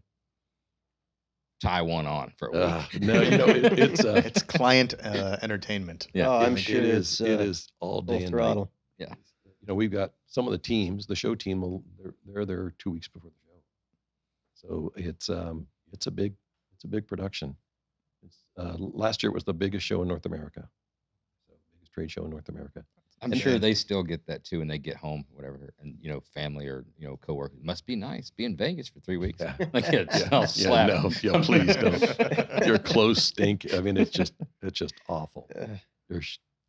tie one on for a week. No, it's It's client entertainment. Yeah. Oh, I'm it sure is. it's It is all day full and throttle. night. We've got some of the teams. The show team they're there 2 weeks before the show, so it's a big production. Last year it was the biggest show in North America, so biggest trade show in North America. I'm sure they still get that too when they get home, whatever, and family or coworkers. Must be nice. Be in Vegas for 3 weeks. Yeah. Like I'll slap. No, please don't. Your clothes stink. I mean, it's just awful. Your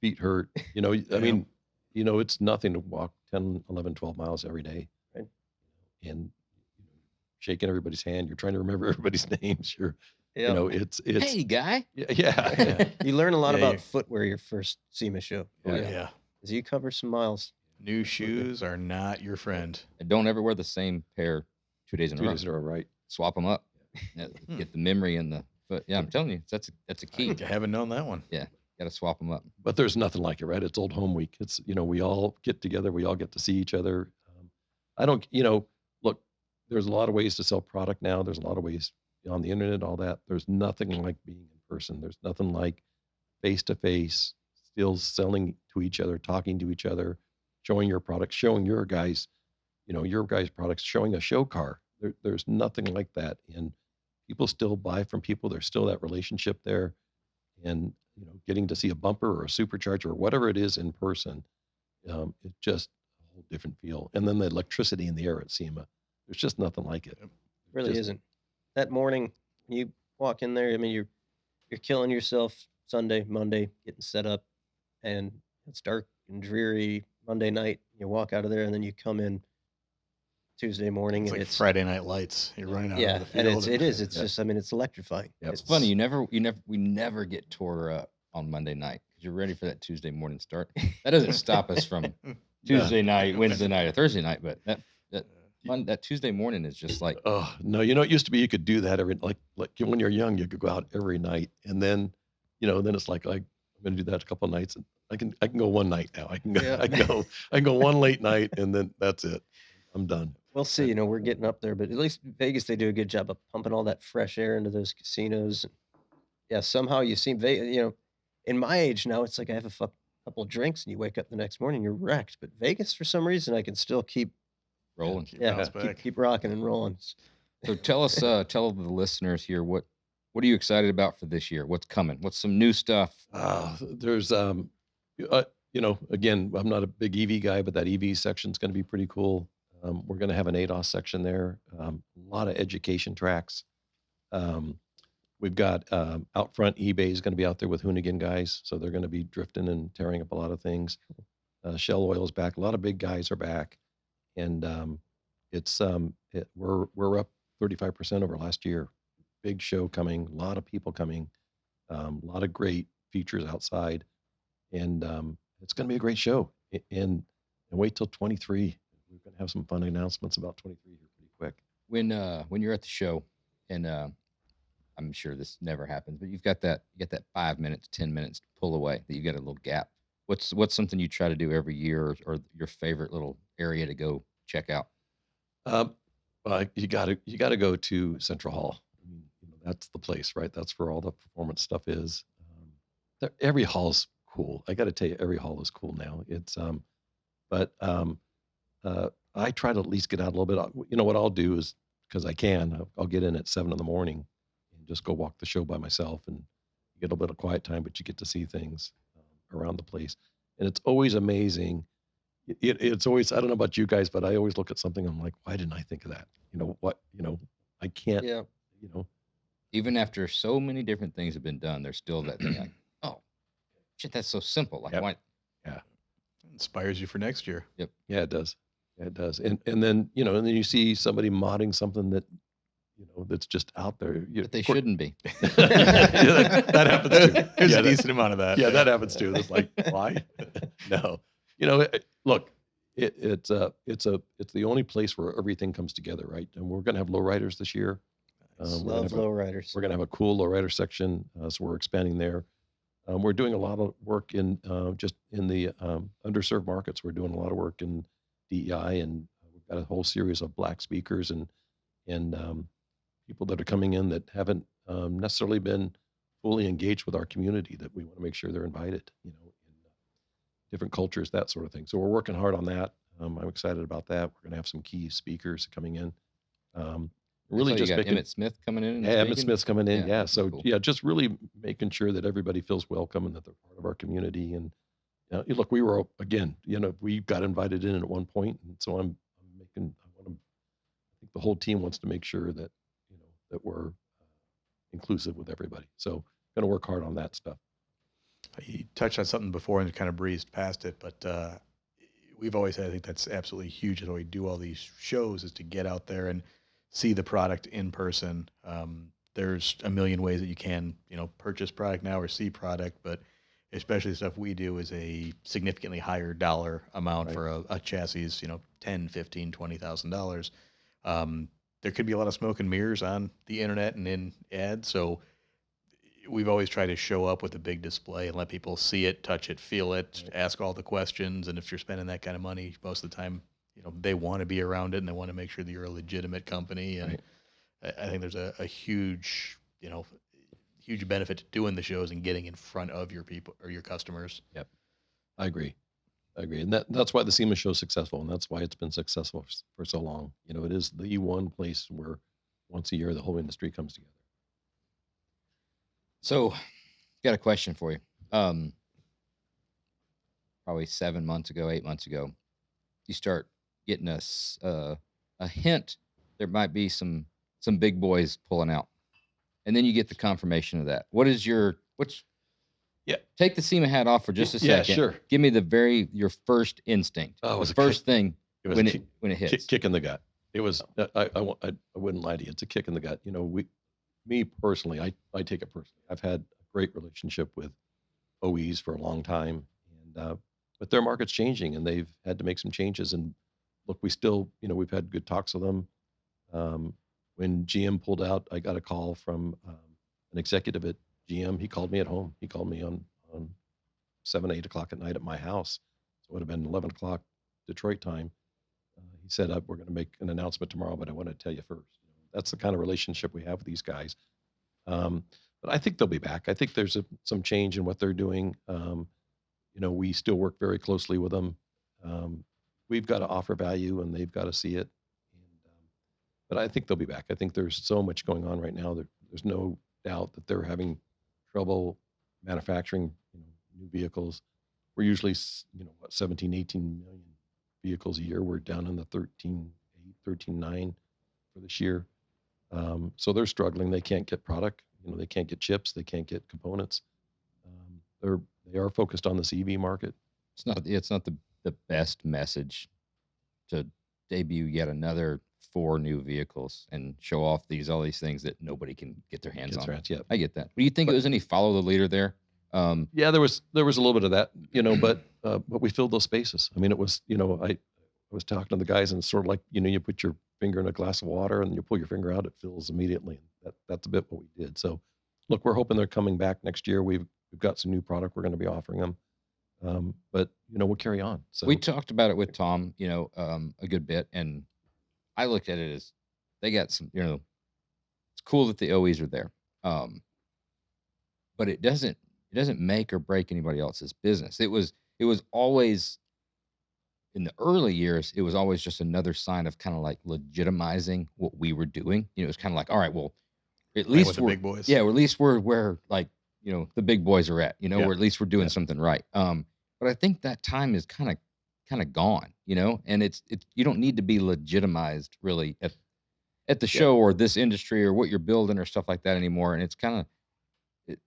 feet hurt. I mean, it's nothing to walk 10, 11, 12 miles every day. Right. And shaking everybody's hand. You're trying to remember everybody's names. Yeah. It's Hey, guy. yeah. You learn a lot Yeah, about you- footwear your first SEMA show. Oh, Yeah. Because you cover some miles. New shoes are not your friend. And don't ever wear the same pair 2 days in a 2 row. days in a row, right? Swap them up. Get the memory in the foot. Yeah, I'm telling you, that's a key. I haven't known that one. Got to swap them up. But there's nothing like it, right? It's old home week. It's, we all get together. We all get to see each other. I don't, look, there's a lot of ways to sell product now. There's a lot of ways on the internet, all that. There's nothing like being in person. There's nothing like face-to-face, still selling to each other, talking to each other, showing your products, showing your guys' products, showing a show car. There's nothing like that. And people still buy from people. There's still that relationship there. And, getting to see a bumper or a supercharger or whatever it is in person, it's just a whole different feel. And then the electricity in the air at SEMA, there's just nothing like it. Really Just- isn't. That morning, you walk in there. I mean, you're killing yourself Sunday, Monday, getting set up, and it's dark and dreary Monday night. You walk out of there, and then you come in Tuesday morning, It's and like it's Friday Night Lights. You're running out yeah, of the and field. it is. It's Yeah. just. I mean, it's electrifying. Yep. It's funny. We never get tore up on Monday night because you're ready for that Tuesday morning start. That doesn't stop us from Tuesday night, Wednesday night, or Thursday night, but that That Tuesday morning is just like, Oh, no, it used to be you could do that like when you're young, you could go out every night. And then, then it's like I'm going to do that a couple of nights, and I can go one night now. I can go, Yeah. I can go one late night, and then that's it. I'm done. We'll see. We're getting up there, but at least Vegas, they do a good job of pumping all that fresh air into those casinos. Yeah, somehow you seem in my age now, it's like I have couple of drinks and you wake up the next morning, you're wrecked. But Vegas, for some reason, I can still keep, rolling. Keep yeah, bounce keep, back. keep rocking and rolling. So tell us, tell the listeners here, what are you excited about for this year? What's coming? What's some new stuff? There's, again, I'm not a big EV guy, but that EV section is going to be pretty cool. We're going to have an ADAS section there. A lot of education tracks. We've got out front, eBay is going to be out there with Hoonigan guys, so they're going to be drifting and tearing up a lot of things. Shell Oil is back. A lot of big guys are back, and we're up 35% over last year. Big show coming. A lot of people coming. A lot of great features outside, and it's going to be a great show. And wait till 23. We're going to have some fun announcements about 23 here pretty quick. When you're at the show, and I'm sure this never happens, but you get that 5 minutes, 10 minutes to pull away, that you get a little gap. What's something you try to do every year, or your favorite little area to go check out? You gotta go to Central Hall. I mean, that's the place, right? That's where all the performance stuff is. Every hall's cool. I got to tell you, every hall is cool now. It's but I try to at least get out a little bit. What I'll do is, because I can, I'll get in at 7 in the morning and just go walk the show by myself and get a little bit of quiet time, but you get to see things around the place, and it's always amazing. It's always, I don't know about you guys, but I always look at something, I'm like, why didn't I think of that? I can't. Yeah. Even after so many different things have been done, there's still that thing like, oh, shit, that's so simple. Like, Yep. why? Yeah. Inspires you for next year. Yep. Yeah, it does. Yeah, it does. And then you see somebody modding something that that's just out there. But they shouldn't be. That happens too. There's Yeah, a decent amount of that. Yeah, that happens too. It's like, why? No. Look, it's the only place where everything comes together, right? And we're going to have lowriders this year. Love lowriders. We're going to have a cool lowrider section, so we're expanding there. We're doing a lot of work in just in the underserved markets. We're doing a lot of work in DEI, and we've got a whole series of black speakers and people that are coming in that haven't necessarily been fully engaged with our community, that we want to make sure they're invited, in different cultures, that sort of thing. So we're working hard on that. I'm excited about that. We're going to have some key speakers coming in. Really So just you got making Emmett Smith coming in. And Emmett speaking? Smith's coming in. Yeah, Yeah. So cool. just really making sure that everybody feels welcome and that they're part of our community. And look, we were, again, we got invited in at one point, and so I think the whole team wants to make sure that that we're inclusive with everybody. So going to work hard on that stuff. You touched on something before and kind of breezed past it, but we've always had, I think that's absolutely huge. That's why we do all these shows, is to get out there and see the product in person. There's a million ways that you can, purchase product now or see product, but especially the stuff we do is a significantly higher dollar amount Right. for a chassis, $10, $15, $20,000. There could be a lot of smoke and mirrors on the internet and in ads. So we've always tried to show up with a big display and let people see it, touch it, feel it, Right. ask all the questions. And if you're spending that kind of money, most of the time, they want to be around it and they want to make sure that you're a legitimate company. And Right. I think there's a huge, huge benefit to doing the shows and getting in front of your people or your customers. Yep. I agree. And that's why the SEMA show is successful, and that's why it's been successful for so long. It is the one place where once a year the whole industry comes together. So, got a question for you. Probably 7 months ago, 8 months ago, you start getting a hint there might be some big boys pulling out, and then you get the confirmation of that. What's Yeah. Take the SEMA hat off for just a Yeah, second. sure. Give me your first instinct. Oh, it was the a first thing It was when a it hits. kick in the gut. It was. I wouldn't lie to you. It's a kick in the gut. Me personally, I take it personally. I've had a great relationship with OEs for a long time, and but their market's changing, and they've had to make some changes. And look, we still, we've had good talks with them. When GM pulled out, I got a call from an executive at GM. He called me at home. He called me on 7, 8 o'clock at night at my house. So it would have been 11 o'clock Detroit time. He said, we're going to make an announcement tomorrow, but I want to tell you first. That's the kind of relationship we have with these guys. But I think they'll be back. I think there's some change in what they're doing. We still work very closely with them. We've got to offer value and they've got to see it. But I think they'll be back. I think there's so much going on right now that there's no doubt that they're having trouble manufacturing new vehicles. We're usually, 17, 18 million vehicles a year. We're down in the 13.8, 13.9 for this year. So they're struggling. They can't get product. They can't get chips. They can't get components. They are focused on this EV market. It's not the best message to debut yet another 4 new vehicles and show off all these things that nobody can get their hands on. Right, yeah. I get that. Do you think it was any follow the leader there? Yeah, there was a little bit of that, but we filled those spaces. I mean, it was, I was talking to the guys and it's sort of like, you put your finger in a glass of water and you pull your finger out, it fills immediately. That's a bit what we did. So look, we're hoping they're coming back next year. We've got some new product we're going to be offering them. But we'll carry on. So we talked about it with Tom, a good bit, and I looked at it as they got some, it's cool that the OEs are there. But it doesn't make or break anybody else's business. It was always, in the early years, it was always just another sign of kind of like legitimizing what we were doing. It was kind of like, all right, well, at least with the big boys. Yeah, or at least we're where like, the big boys are at, Yeah. or at least we're doing something right. But I think that time is kind of gone, and it's you don't need to be legitimized really at the show or this industry or what you're building or stuff like that anymore. And it's kind of, it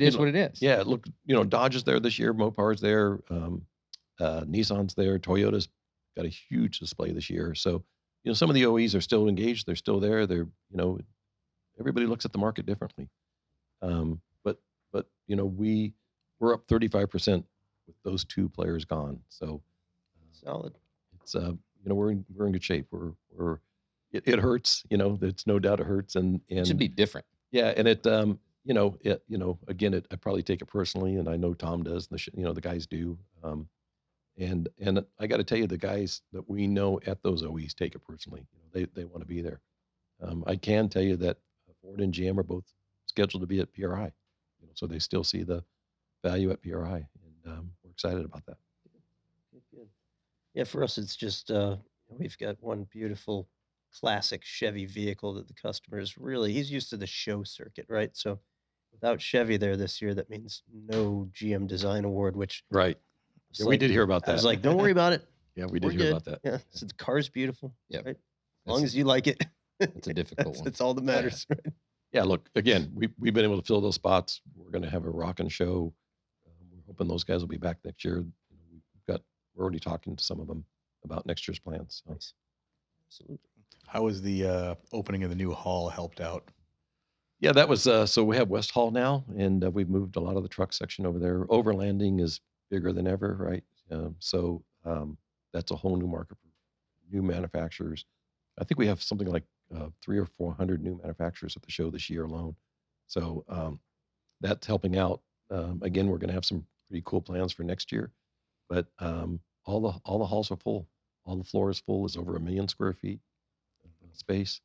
is what it is. Yeah, look, Dodge is there this year, Mopar's there, Nissan's there, Toyota's got a huge display this year. So, some of the OEs are still engaged. They're still there. They're, everybody looks at the market differently. But we're up 35% with those 2 players gone. So Solid. it's we're in good shape. It hurts. It's no doubt it hurts. And It should be different. yeah, and it again, I probably take it personally, and I know Tom does, and the guys do. And I got to tell you, the guys that we know at those OEs take it personally. They want to be there. I can tell you that Ford and GM are both scheduled to be at PRI, so they still see the value at PRI, and we're excited about that. Good. Yeah, for us, it's just we've got one beautiful classic Chevy vehicle that the customer is he's used to the show circuit, right? So without Chevy there this year, that means no GM Design Award, which Right. was Yeah, we did hear about I was that. like, don't worry about it. Yeah, we We're did hear good. about that. Yeah, so the car's beautiful. Yep. Right? As long as you like it. It's a difficult one. That's all that matters. Right? Yeah, look, again, we've been able to fill those spots. We're going to have a rockin' show. We're hoping those guys will be back next year. We're already talking to some of them about next year's plans. So. Nice. Absolutely. How was the opening of the new hall helped out? Yeah, that was so we have West Hall now, and we've moved a lot of the truck section over there. Overlanding is bigger than ever, right? So that's a whole new market for new manufacturers. I think we have something like 300 or 400 new manufacturers at the show this year alone. So that's helping out. Again, we're going to have some pretty cool plans for next year, but all the halls are full. All the floor is full. It's over 1 million square feet of space.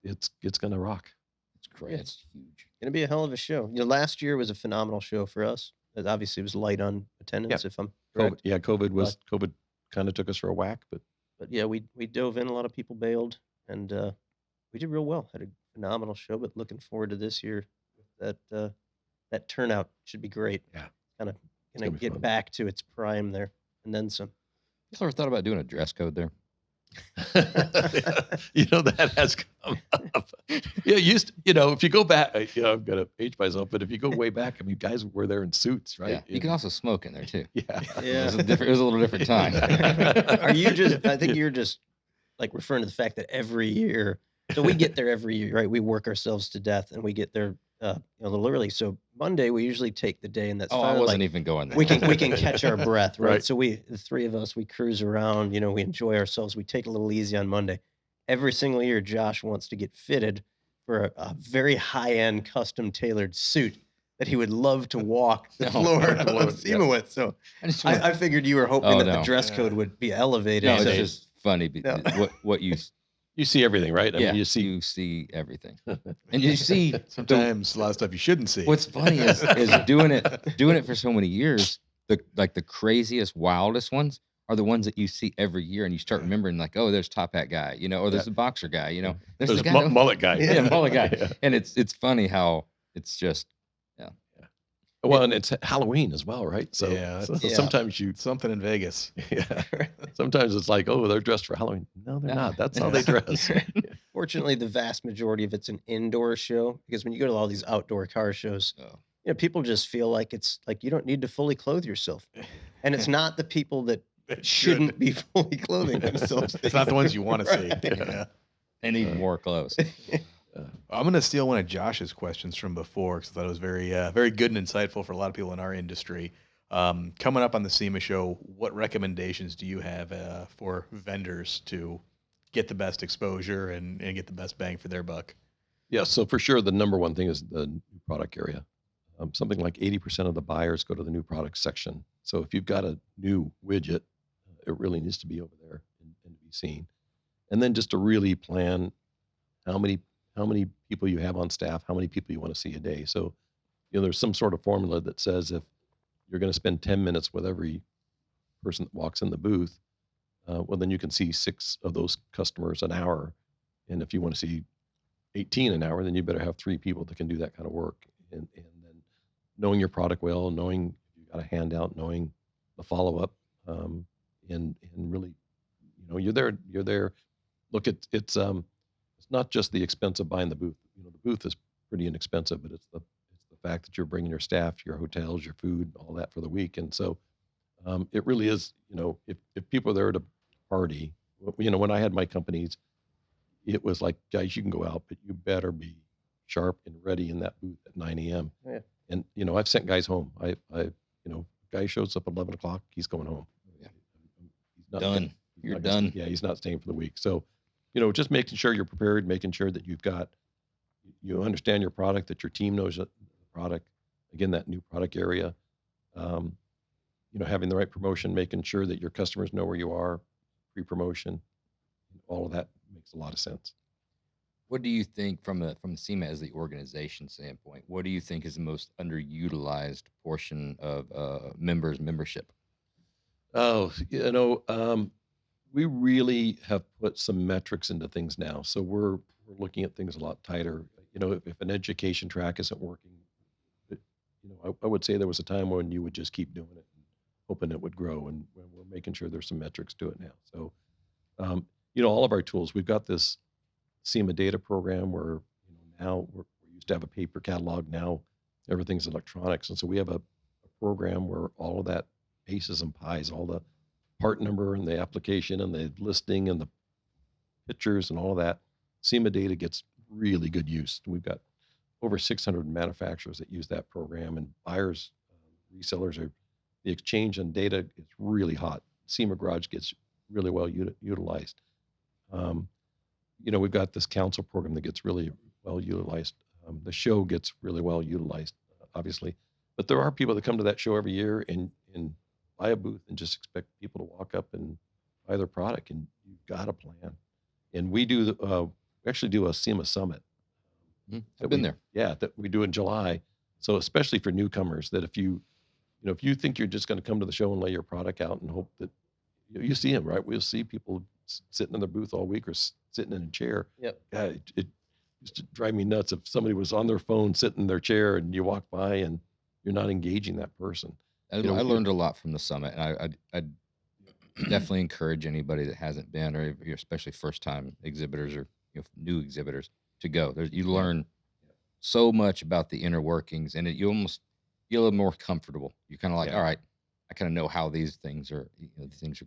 It's going to rock. It's great. Yeah. It's huge. Gonna be a hell of a show. Last year was a phenomenal show for us. It obviously was light on attendance, if I'm correct. COVID kind of took us for a whack, but Yeah, we dove in. A lot of people bailed, and we did real well. Had a phenomenal show. But looking forward to this year. That turnout should be great. Yeah. Kind of gonna gonna be get fun. back to its prime there, and then some. You ever thought about doing a dress code there? That has come up. Yeah, if you go back, I'm going to age myself, but if you go way back, I mean, guys were there in suits, right? Yeah. You can also smoke in there too. Yeah. Yeah. It was a little different time. Are you just? I think you're just like referring to the fact that every year. So we get there every year, right? We work ourselves to death, and we get there a little early. So Monday we usually take the day, and that's Oh, I finally wasn't like even going there. we can catch our breath, right? Right. So the three of us, we cruise around, we enjoy ourselves. We take a little easy on Monday. Every single year, Josh wants to get fitted for a very high end, custom tailored suit that he would love to walk the Oh, floor floor, of yeah. SEMA with. So I just want. I figured you were hoping Oh, that the no. dress code Yeah. would be elevated. No, it's so, just funny. no. What you You see everything, right? I yeah, mean, you see. you see everything, and you see the, Sometimes a lot of stuff you shouldn't see. what's funny is doing it for so many years. The craziest, wildest ones are the ones that you see every year, and you start remembering like, oh, there's top hat guy, or there's the boxer guy, there's the There's guy, mullet guy. yeah, mullet guy, Yeah. and it's funny how it's just Well, and it's Halloween as well, right? So, Yeah, so Yeah. sometimes something in Vegas. yeah. Sometimes it's like, oh, they're dressed for Halloween. No, they're No. not. That's how they dress. Fortunately, the vast majority of it's an indoor show because when you go to all these outdoor car shows, oh, people just feel like it's like you don't need to fully clothe yourself. And it's not the people that That shouldn't be fully clothing themselves. It's not the ones you want to see. Right. Yeah. they need more clothes. I'm going to steal one of Josh's questions from before because I thought it was very good and insightful for a lot of people in our industry. Coming up on the SEMA show, what recommendations do you have for vendors to get the best exposure and get the best bang for their buck? Yeah. So for sure, the number one thing is the new product area. Something like 80% of the buyers go to the new product section. So if you've got a new widget, it really needs to be over there and to be seen. And then just to really plan how many people you have on staff, how many people you want to see a day. So, there's some sort of formula that says if you're going to spend 10 minutes with every person that walks in the booth, well, then you can see 6 of those customers an hour. And if you want to see 18 an hour, then you better have 3 people that can do that kind of work. And then knowing your product well, knowing if you got a handout, knowing the follow up, and really, you're there. Look, it's not just the expense of buying the booth. The booth is pretty inexpensive, but it's the fact that you're bringing your staff, your hotels, your food, all that for the week. And so it really is. If people are there to party, when I had my companies, it was like, guys, you can go out, but you better be sharp and ready in that booth at 9 a.m. Yeah. And I've sent guys home. Guy shows up at 11 o'clock, he's going home. Yeah. He's not Done. he's You're not gonna- done. Yeah, he's not staying for the week. So, just making sure you're prepared, making sure that you understand your product, that your team knows the product. Again, that new product area. Having the right promotion, making sure that your customers know where you are, pre-promotion, all of that makes a lot of sense. What do you think from the SEMA as the organization standpoint? What do you think is the most underutilized portion of membership? Oh, we really have put some metrics into things now. So we're looking at things a lot tighter. If an education track isn't working, I would say there was a time when you would just keep doing it and hoping it would grow. And we're making sure there's some metrics to it now. So, all of our tools, we've got this SEMA data program where now we used to have a paper catalog. Now everything's electronics. And so we have a program where all of that aces and pies, all the part number and the application and the listing and the pictures and all of that, SEMA data gets really good use. We've got over 600 manufacturers that use that program, and buyers, resellers the exchange on data is really hot. SEMA Garage gets really well utilized. We've got this council program that gets really well utilized. The show gets really well utilized, obviously, but there are people that come to that show every year and buy a booth and just expect people to walk up and buy their product, and you've got a plan. And we actually do a SEMA summit. I've been there. Yeah, that we do in July. So especially for newcomers, that if you think you're just going to come to the show and lay your product out and hope that you see them, right? We'll see people sitting in their booth all week or sitting in a chair. Yep. God, it used to drive me nuts if somebody was on their phone sitting in their chair and you walk by and you're not engaging that person. I learned a lot from the summit, and I definitely encourage anybody that hasn't been, or especially first-time exhibitors or new exhibitors, to go. You learn so much about the inner workings, and you almost feel a little more comfortable. You're kind of like, Yeah. all right, I kind of know how these things are,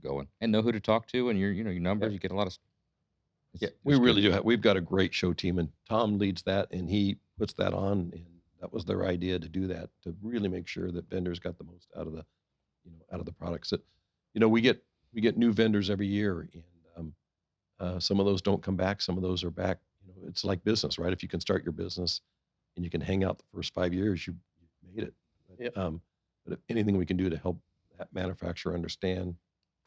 going, and know who to talk to, and your numbers. Yeah. You get a lot of. Yeah, we really do. We've got a great show team, and Tom leads that, and he puts that on, and that was their idea to do that, to really make sure that vendors got the most out of the, out of the products. That, we get new vendors every year, and some of those don't come back. Some of those are back. It's like business, right? If you can start your business and you can hang out the first 5 years, you've made it. Yep. But if anything we can do to help that manufacturer understand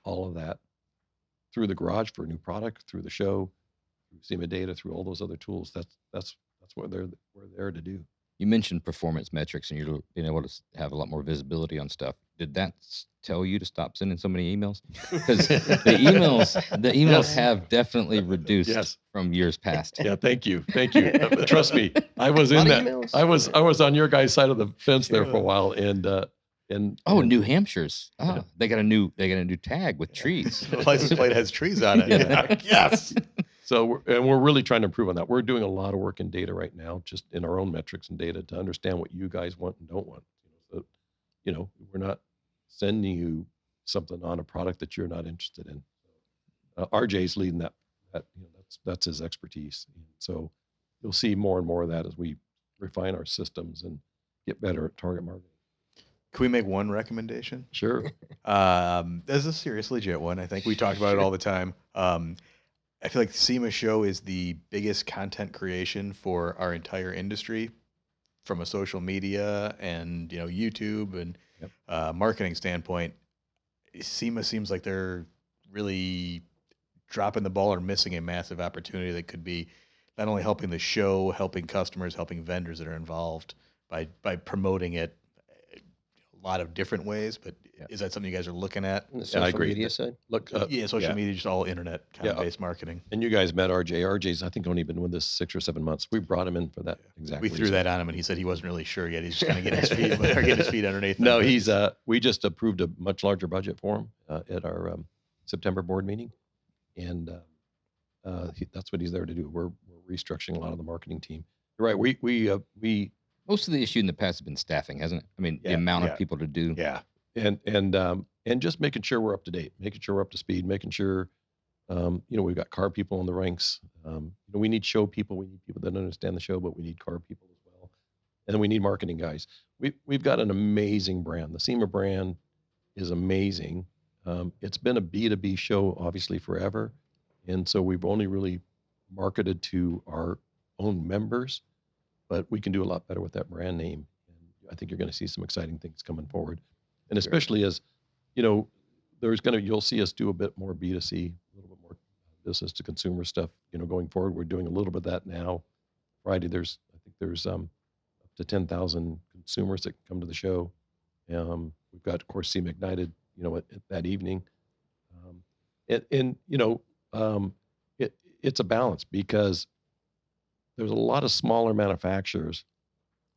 all of that through the garage for a new product, through the show, through SEMA data, through all those other tools, that's what we're there to do. You mentioned performance metrics and you're being able to have a lot more visibility on stuff. Did that tell you to stop sending so many emails? Because the emails Yes. have definitely reduced Yes. from years past. Yeah, thank you. Trust me, I was in Lot that. of emails. I was on your guys' side of the fence there for a while, and Oh, and- New Hampshire's. Oh, they got a new tag with trees. The license plate has trees on it. Yeah. Yes. So we're really trying to improve on that. We're doing a lot of work in data right now, just in our own metrics and data, to understand what you guys want and don't want. So, we're not sending you something on a product that you're not interested in. RJ's leading that. That's his expertise. And so you'll see more and more of that as we refine our systems and get better at target marketing. Can we make one recommendation? Sure. This is a serious, legit one. I think we talk about it all the time. I feel like SEMA Show is the biggest content creation for our entire industry, from a social media and YouTube and marketing standpoint. SEMA seems like they're really dropping the ball or missing a massive opportunity that could be not only helping the show, helping customers, helping vendors that are involved by promoting it a lot of different ways. But is that something you guys are looking at? On the Yeah, I social agree. media side. Look, Social media, just all internet kind of based marketing. and you guys met RJ. RJ's, I think, only been with us 6 or 7 months. We brought him in for that exact We threw reason. that on him, and he said he wasn't really sure yet. He's just kind of getting his feet, getting his feet underneath him. No, but- he's we just approved a much larger budget for him at our September board meeting, and that's what he's there to do. We're restructuring a lot of the marketing team. You're right. We Most of the issue in the past has been staffing, hasn't it? I mean, the amount of people to do. yeah, and just making sure we're up to date, making sure we're up to speed, making sure we've got car people in the ranks. We need show people. We need people that understand the show, but we need car people as well, and then we need marketing guys. We've got an amazing brand. The SEMA brand is amazing. It's been a B2B show, obviously, forever. And so we've only really marketed to our own members, but we can do a lot better with that brand name. And I think you're going to see some exciting things coming forward. And especially as, you'll see us do a bit more B2C, a little bit more business to consumer stuff, going forward. We're doing a little bit of that now. Friday, I think there's up to 10,000 consumers that come to the show. We've got, of course, SEMA Ignited, that evening. It's a balance, because there's a lot of smaller manufacturers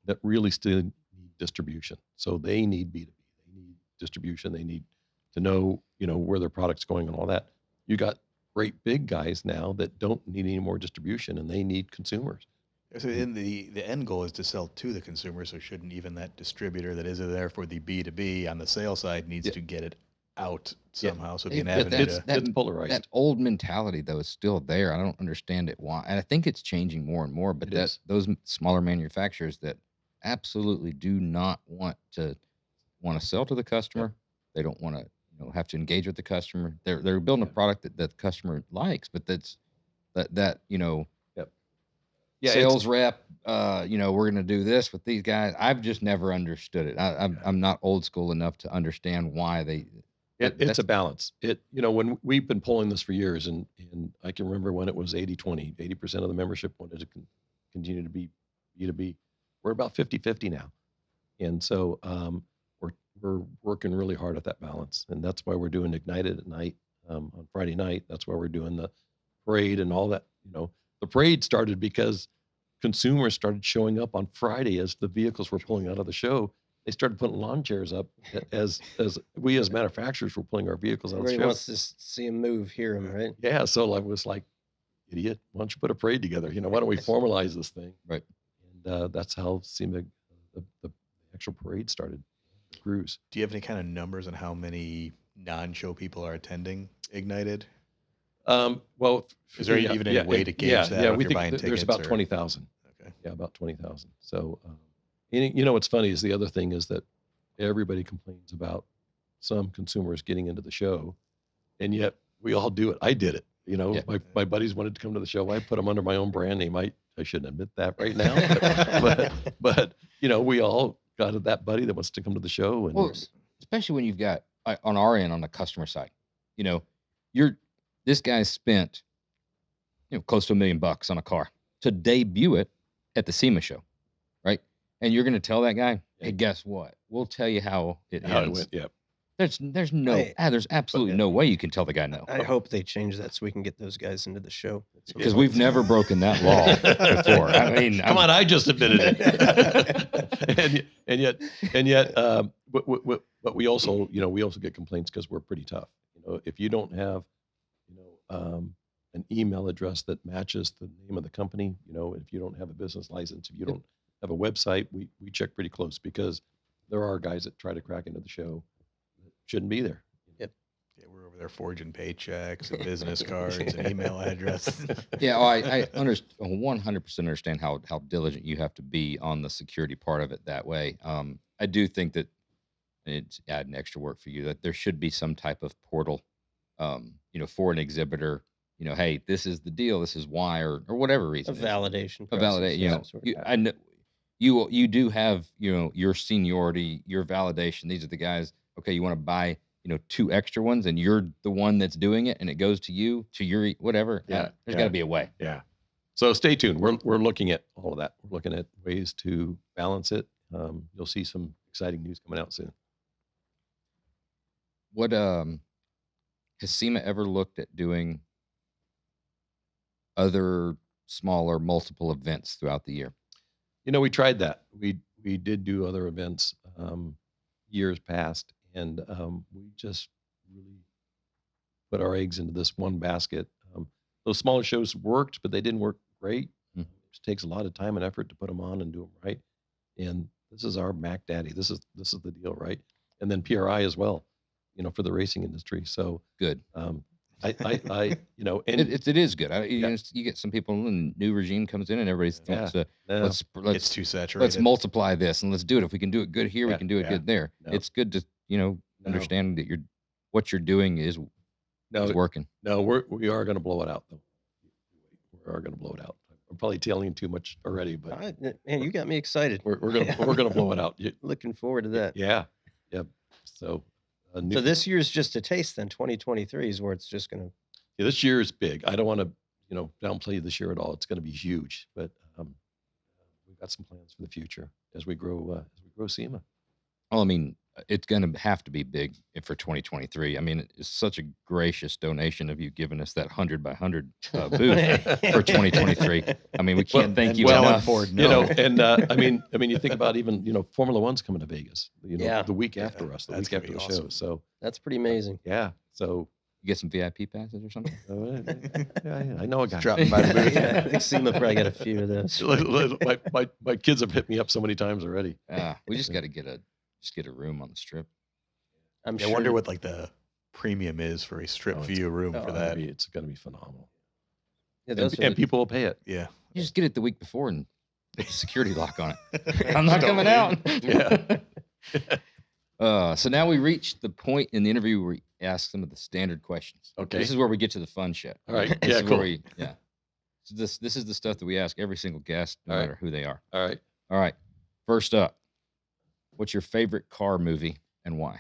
that really still need distribution. So they need B2B, they need distribution, they need to know, where their product's going and all that. You got great big guys now that don't need any more distribution, and they need consumers. So in the end goal is to sell to the consumer, so shouldn't even that distributor that is there for the B2B on the sales side needs to get it out somehow? So it'd be an avenue It's polarized. That old mentality, though, is still there. I don't understand it why. And I think it's changing more and more. But those smaller manufacturers that absolutely do not want to sell to the customer, they don't want to have to engage with the customer. They're building a product that the customer likes, but sales rep, we're going to do this with these guys. I've just never understood it. I'm not old school enough to understand why they. It's a balance. When we've been pulling this for years, and I can remember when it was 80-20, 80% of the membership wanted to continue to be B2B. We're about 50-50 now. And so we're working really hard at that balance. And that's why we're doing Ignited at night on Friday night. That's why we're doing the parade and all that. The parade started because consumers started showing up on Friday as the vehicles were pulling out of the show. They started putting lawn chairs up as we as manufacturers were pulling our vehicles out of the Everybody show. wants to see him move, hear him, right? Yeah, so I was like, idiot, why don't you put a parade together? Why don't we formalize this thing? Right. And that's how SEMA, the actual parade started, the cruise. Do you have any kind of numbers on how many non-show people are attending Ignited? Well, is there even any way to gauge that? Yeah, if we you're think buying there's tickets about or... 20,000. Okay. Yeah, about 20,000. So, You know what's funny is the other thing is that everybody complains about some consumers getting into the show, and yet we all do it. I did it. You know, Yeah. my buddies wanted to come to the show. I put them under my own brand name. I shouldn't admit that right now, but you know, we all got that buddy that wants to come to the show. And Well, especially when you've got on our end on the customer side, you know, this guy spent close to $1 million on a car to debut it at the SEMA show, right? And you're going to tell that guy, hey, guess what? We'll tell you how it how it ends. went. Yeah. There's absolutely no way you can tell the guy no, I hope they change that so we can get those guys into the show. because we've never broken that law before. I mean, Come on, I just admitted it. and yet, but we also, we also get complaints because we're pretty tough. If you don't have, an email address that matches the name of the company, if you don't have a business license, if you don't have a website, we check pretty close, because there are guys that try to crack into the show that shouldn't be there. Yep. Yeah, we're over there forging paychecks and business cards and email addresses. yeah, I 100% understand how diligent you have to be on the security part of it that way. I do think that it's adding extra work for you, that there should be some type of portal, for an exhibitor. Hey, this is the deal. This is why, or whatever A reason. validation. A validate. process, I know you do have your seniority, your validation. These are the guys. Okay, you want to buy 2 extra ones, and you're the one that's doing it, and it goes to you, to your whatever. Yeah, There's got to be a way. Yeah. So stay tuned. We're looking at all of that. We're looking at ways to balance it. You'll see some exciting news coming out soon. What has SEMA ever looked at doing other smaller multiple events throughout the year? We tried that. We did do other events years past, and we just really put our eggs into this one basket. Those smaller shows worked, but they didn't work great. It takes a lot of time and effort to put them on and do them right. And this is our Mac Daddy. This is the deal, right? And then PRI as well, for the racing industry. So Good. and It is good. You get some people, and new regime comes in, and everybody wants to It's let's too saturated. let's multiply this and let's do it. If we can do it good here, we Yeah, can do it yeah. good there. No. It's good to understand that what you're doing is working. No, we are going to blow it out, though. We are going to blow it out. I'm probably telling you too much already, but Man, you got me excited. we're gonna blow it out. Looking forward to that. Yeah. So, So this year's just a taste. Then 2023 is where it's just going to. yeah, this year is big. I don't want to downplay this year at all. It's going to be huge, but we've got some plans for the future as we grow SEMA. Well, I mean, it's going to have to be big for 2023. I mean, it's such a gracious donation of you giving us that 100 by 100 booth for 2023. I mean, we can't thank you well, enough. And I mean, you think about even Formula One's coming to Vegas. Yeah. The week after us, the That's week gonna after be the show. awesome. So That's pretty amazing. yeah, so You get some VIP passes or something? I know a guy. Dropping by the booth. Yeah, I think SEMA probably got a few of those. my kids have hit me up so many times already. We just got to get a room on the strip. I'm I sure. wonder what like the premium is for a strip view room for that. It's going to be phenomenal. Yeah, And, those are and people will pay it. Yeah. You just get it the week before and put the security lock on it. I'm not coming out. Yeah. So now we reached the point in the interview where we ask some of the standard questions. Okay. This is where we get to the fun shit. All right. This Yeah, is where cool. So this is the stuff that we ask every single guest, no All right. matter who they are. All right. All right. First up, what's your favorite car movie and why?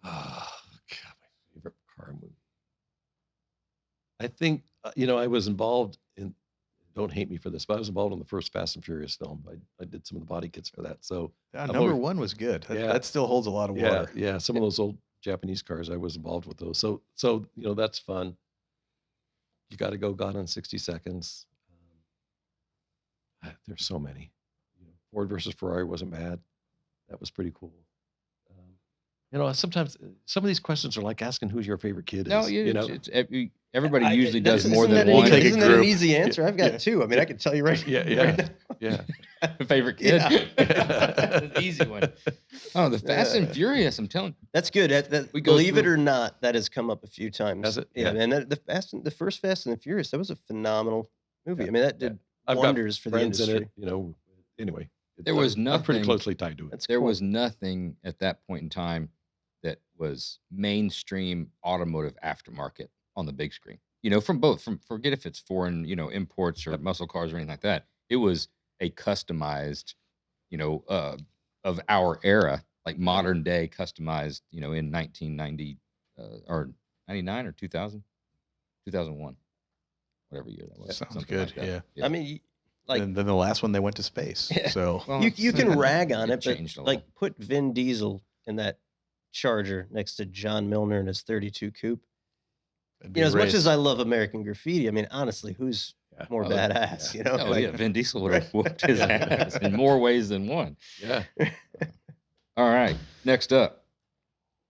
Oh, God, my favorite car movie. I think, I was involved in, don't hate me for this, but I was involved in the first Fast and Furious film. I did some of the body kits for that. So, Number always- 1 was good. That, Yeah. that still holds a lot of yeah, water. yeah, some of those old Japanese cars, I was involved with those. So that's fun. You got to go Gone in 60 Seconds. There's so many. Ford versus Ferrari wasn't bad. That was pretty cool. Sometimes some of these questions are like asking who's your favorite kid is. No, everybody usually does Isn't more that than an one. easy- Take a Isn't that an group. easy answer? I've got Yeah. 2. I mean, I can tell you right. Yeah. Yeah. favorite kid. Yeah. That's an easy one. Oh, the Fast and Furious. I'm telling you. That's good. We go Believe it through- or not, that has come up a few times. Has it? Yeah, Yeah. and the first Fast and the Furious, that was a phenomenal movie. Yeah. I mean, that did I've got wonders for the friends industry. in it, anyway. There was I'm pretty nothing- closely tied to it. That's There cool. was nothing at that point in time that was mainstream automotive aftermarket on the big screen. Forget if it's foreign, imports or Yep. muscle cars or anything like that. It was a customized, of our era, like modern day customized, in 1990 or 99 or 2000, 2001, whatever year that was. Sounds something good. like that. Yeah. I mean, like And then the last one they went to space. Yeah. So Well, you can rag on it it, but changed a like little. put Vin Diesel in that Charger next to John Milner in his 32 Coupe. it'd be You know, a as much as race. I love American Graffiti, I mean, honestly, who's Yeah. more Oh, badass? yeah. You know, Oh like, yeah, Vin Diesel would have Right. whooped his Yeah. ass in more ways than one. Yeah. All right, next up,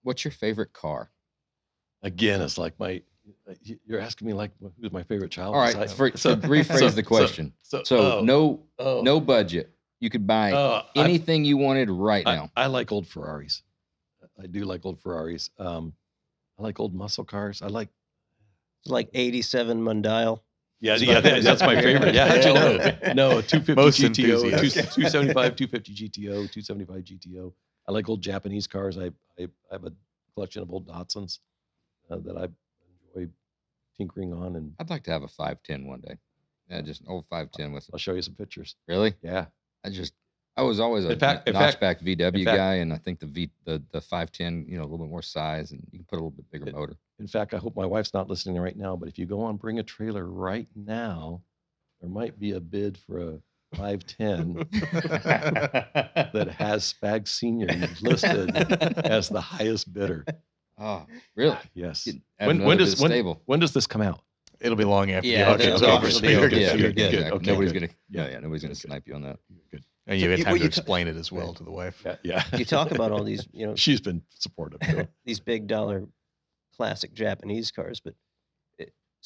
what's your favorite car? Again, it's like you're asking me like who's my favorite child. All right, besides- to rephrase the question. So no budget. You could buy anything you wanted right now. I like old Ferraris. I do like old Ferraris. I like old muscle cars. I like. like 87 Mundial. Yeah, That's yeah, my- that's my favorite. Yeah, how'd you know? No, 250 Most GTO, enthusiasts. 275, 250 GTO, 275 GTO. I like old Japanese cars. I have a collection of old Datsuns that I enjoy tinkering on, and I'd like to have a 510 one day. Yeah, just an old 510 with. I'll show you some pictures. Really? Yeah, I was always a In fact- notchback VW in fact- guy, and I think the 510, a little bit more size, and you can put a little bit bigger motor. in fact, I hope my wife's not listening right now, but if you go on Bring a Trailer right now, there might be a bid for a 510 that has Spag Senior listed as the highest bidder. Oh, really? Yes. Add When another to does the stable? when does this come out? It'll be long after Yeah, the auction's okay, over. okay, so okay, you're okay, good. Yeah, you're You're good. good. exactly. Okay, Nobody's good. gonna. Yeah. Nobody's gonna snipe you on that. Good. And you have So time what to you explain it as well to the wife. Yeah. You talk about all these, She's been supportive. So. these big dollar classic Japanese cars, but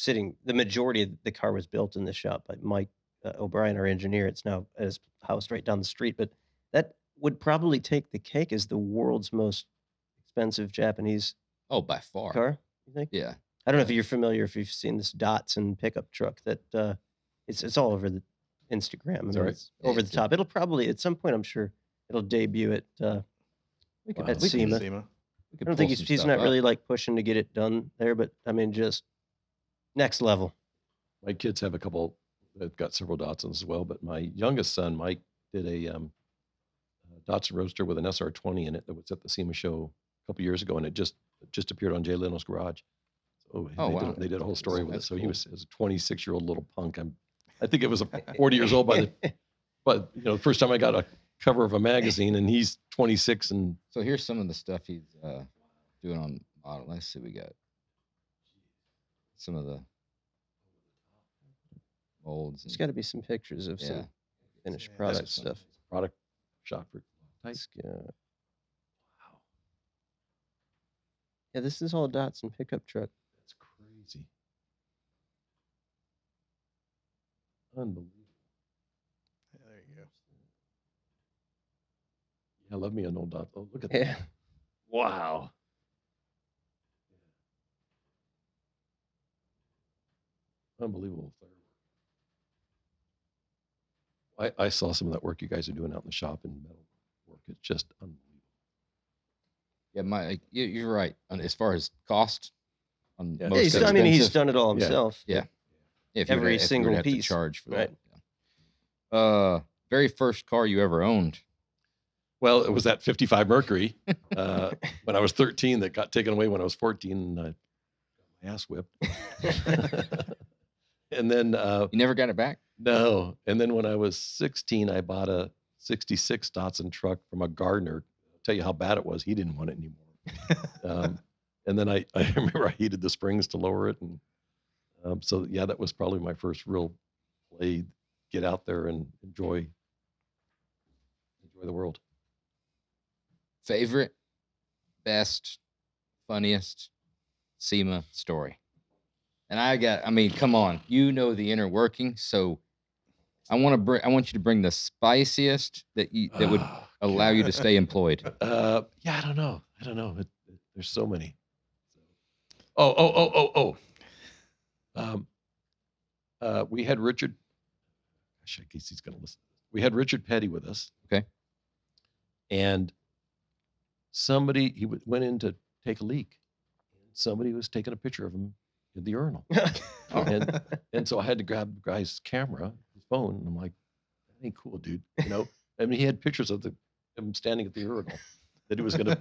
the majority of the car was built in the shop by Mike O'Brien, our engineer. It's now at his house right down the street, but that would probably take the cake as the world's most expensive Japanese Oh, by far. car. You think? Yeah. I don't know if you're familiar, if you've seen this Datsun pickup truck that it's all over the Instagram. I mean, that right? it's over the It's- top. It'll probably at some point, I'm sure, it'll debut at Wow. at We can SEMA. SEMA. We could I don't pull think some he's stuff not up. really like pushing to get it done there, but I mean, just next level. My kids have a couple. They've got several Datsuns as well. But my youngest son, Mike, did a Datsun Roadster with an SR20 in it that was at the SEMA show a couple years ago, and it just appeared on Jay Leno's garage. So Oh, they, wow. they did a whole story with it. That's So he cool. was as a 26-year-old little punk. I think it was 40 years old but the first time I got a cover of a magazine, and he's 26 and So here's some of the stuff he's doing on model. Let's see, we got some of the molds. There's And, got to be some pictures of yeah. some finished Yeah, product that's stuff. product shot for type. Let's go. Yeah, this is all Datsun pickup truck. That's crazy. Unbelievable. There you go. Yeah, I love me an old dot. Oh, look at Yeah. that. Wow. Unbelievable. I saw some of that work you guys are doing out in the shop and metal work. It's just unbelievable. Yeah, you're right. As far as cost, on Yeah. most Yeah, I mean, he's expensive- done it all Yeah. himself. Yeah. if you would every if you would single have to piece, charge for right. that. Yeah. Very first car you ever owned. Well, it was that 55 Mercury when I was 13 that got taken away when I was 14 and I got my ass whipped. And then You never got it back. no. And then when I was 16, I bought a 66 Datsun truck from a gardener. I'll tell you how bad it was. He didn't want it anymore. And then I remember I heated the springs to lower it. And so, yeah, that was probably my first real play, get out there and enjoy the world. Favorite, best, funniest SEMA story. And I mean, come on, you know the inner working. So I want you to bring the spiciest that would allow you to stay employed. Yeah, I don't know. There's so many. We had Richard. Gosh, I guess he's going to listen. we had Richard Petty with us. Okay. And he went in to take a leak. Somebody was taking a picture of him in the urinal. And so I had to grab the guy's camera, his phone, and I'm like, that ain't cool, dude. You know, I mean, he had pictures of him standing at the urinal that he was going to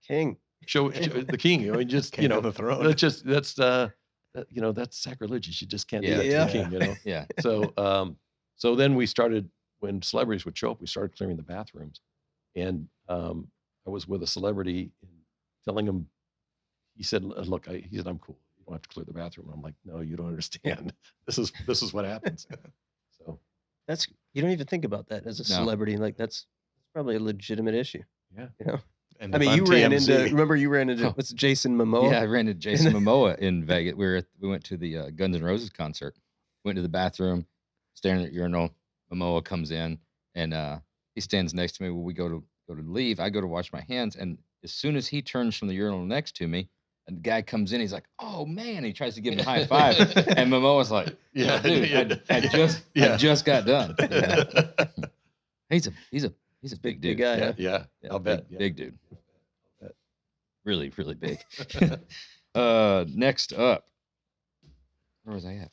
King. show the king. You know, and just, King you know, of the throne. you know, that's sacrilegious. You just can't do Yeah. that to Yeah. the king, you know? Yeah. So then we started, when celebrities would show up, we started clearing the bathrooms. And I was with a celebrity and telling him, he said, look, he said, I'm cool. You don't have to clear the bathroom. And I'm like, no, you don't understand. This is what happens. So You don't even think about that as a No. celebrity. Like that's probably a legitimate issue. yeah. You know? And I if mean, I'm you ran TMZ, into Oh. what's Jason Momoa? Yeah, I ran into Jason Momoa in Vegas. We went to the Guns N' Roses concert. Went to the bathroom, staring at urinal. Momoa comes in and he stands next to me. When we go to leave, I go to wash my hands, and as soon as he turns from the urinal next to me, and the guy comes in, he's like, "Oh man!" He tries to give him a high five, and Momoa's like, Yeah, dude, yeah. I just got done." Yeah. He's a big dude. guy. Yeah, huh? yeah. Yeah, I'll bet. big dude. I'll bet. Really, really big. Next up, where was I at?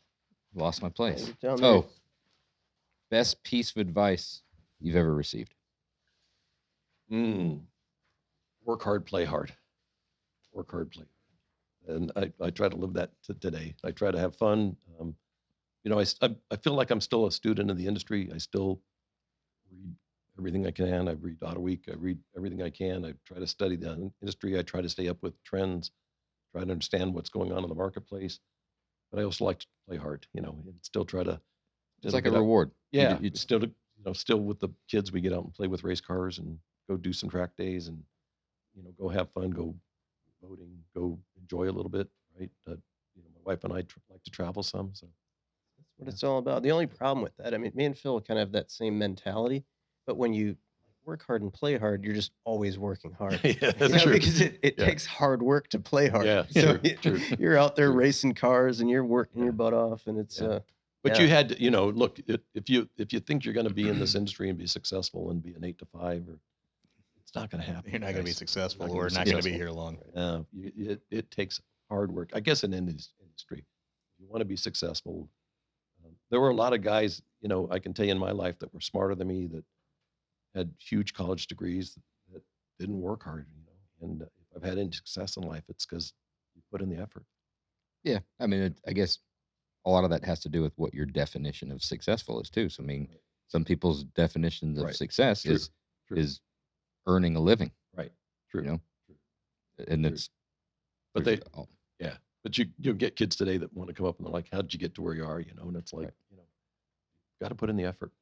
Lost my place. you're down there. Oh, best piece of advice you've ever received. Work hard, play hard. Work hard, play hard. And I try to live that today. I try to have fun. You know, I feel like I'm still a student in the industry. I still read everything I can. I read Auto Week. I read everything I can. I try to study the industry. I try to stay up with trends, try to understand what's going on in the marketplace. But I also like to play hard, you know, and still try to. It's like a get out- reward. Yeah, It's still with the kids, we get out and play with race cars and go do some track days and, you know, go have fun, go boating, go enjoy a little bit, right? You know, my wife and I like to travel some, so. That's what it's all about. The only problem with that, I mean, me and Phil kind of have that same mentality, but when you work hard and play hard, you're just always working hard. Yeah, You that's know, true. Because it Yeah. takes hard work to play hard. Yeah, So true. you're out there True. racing cars and you're working your Yeah. butt off, and it's Yeah. But yeah. you had to, you know, look, if you think you're going to be in this industry and be successful and be an 8 to 5, or it's not going to happen. you're not going to be guys. successful, You're or not not gonna going be to be successful. here long. It takes hard work. I guess in any industry, if you want to be successful, there were a lot of guys, you know, I can tell you in my life that were smarter than me, that had huge college degrees that didn't work hard, you know. And if I've had any success in life, it's because you put in the effort. Yeah, I mean, I guess a lot of that has to do with what your definition of successful is too. So, I mean, some people's definitions of Right. success True. is earning a living, Right. True. you know, and True. it's. But there's they, all- but you'll get kids today that want to come up and they're like, how did you get to where you are? You know, and it's like, Right. you know, got to put in the effort.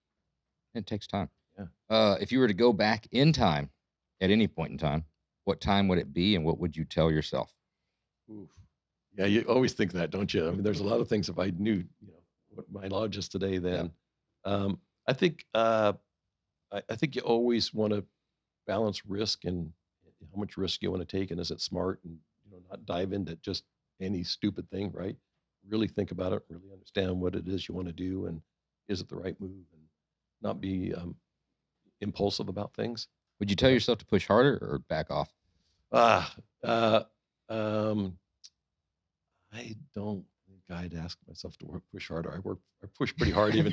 it takes time. Yeah. If you were to go back in time at any point in time, what time would it be, and what would you tell yourself? Oof. Yeah, you always think that, don't you? I mean, there's a lot of things if I knew, you know, what my knowledge is today, then I think you always want to balance risk and how much risk you want to take, and is it smart, and, you know, not dive into just any stupid thing, right? Really think about it, really understand what it is you want to do, and is it the right move, and not be impulsive about things. Would you tell Yeah. yourself to push harder or back off? I don't think I'd ask myself to push harder. I push pretty hard, even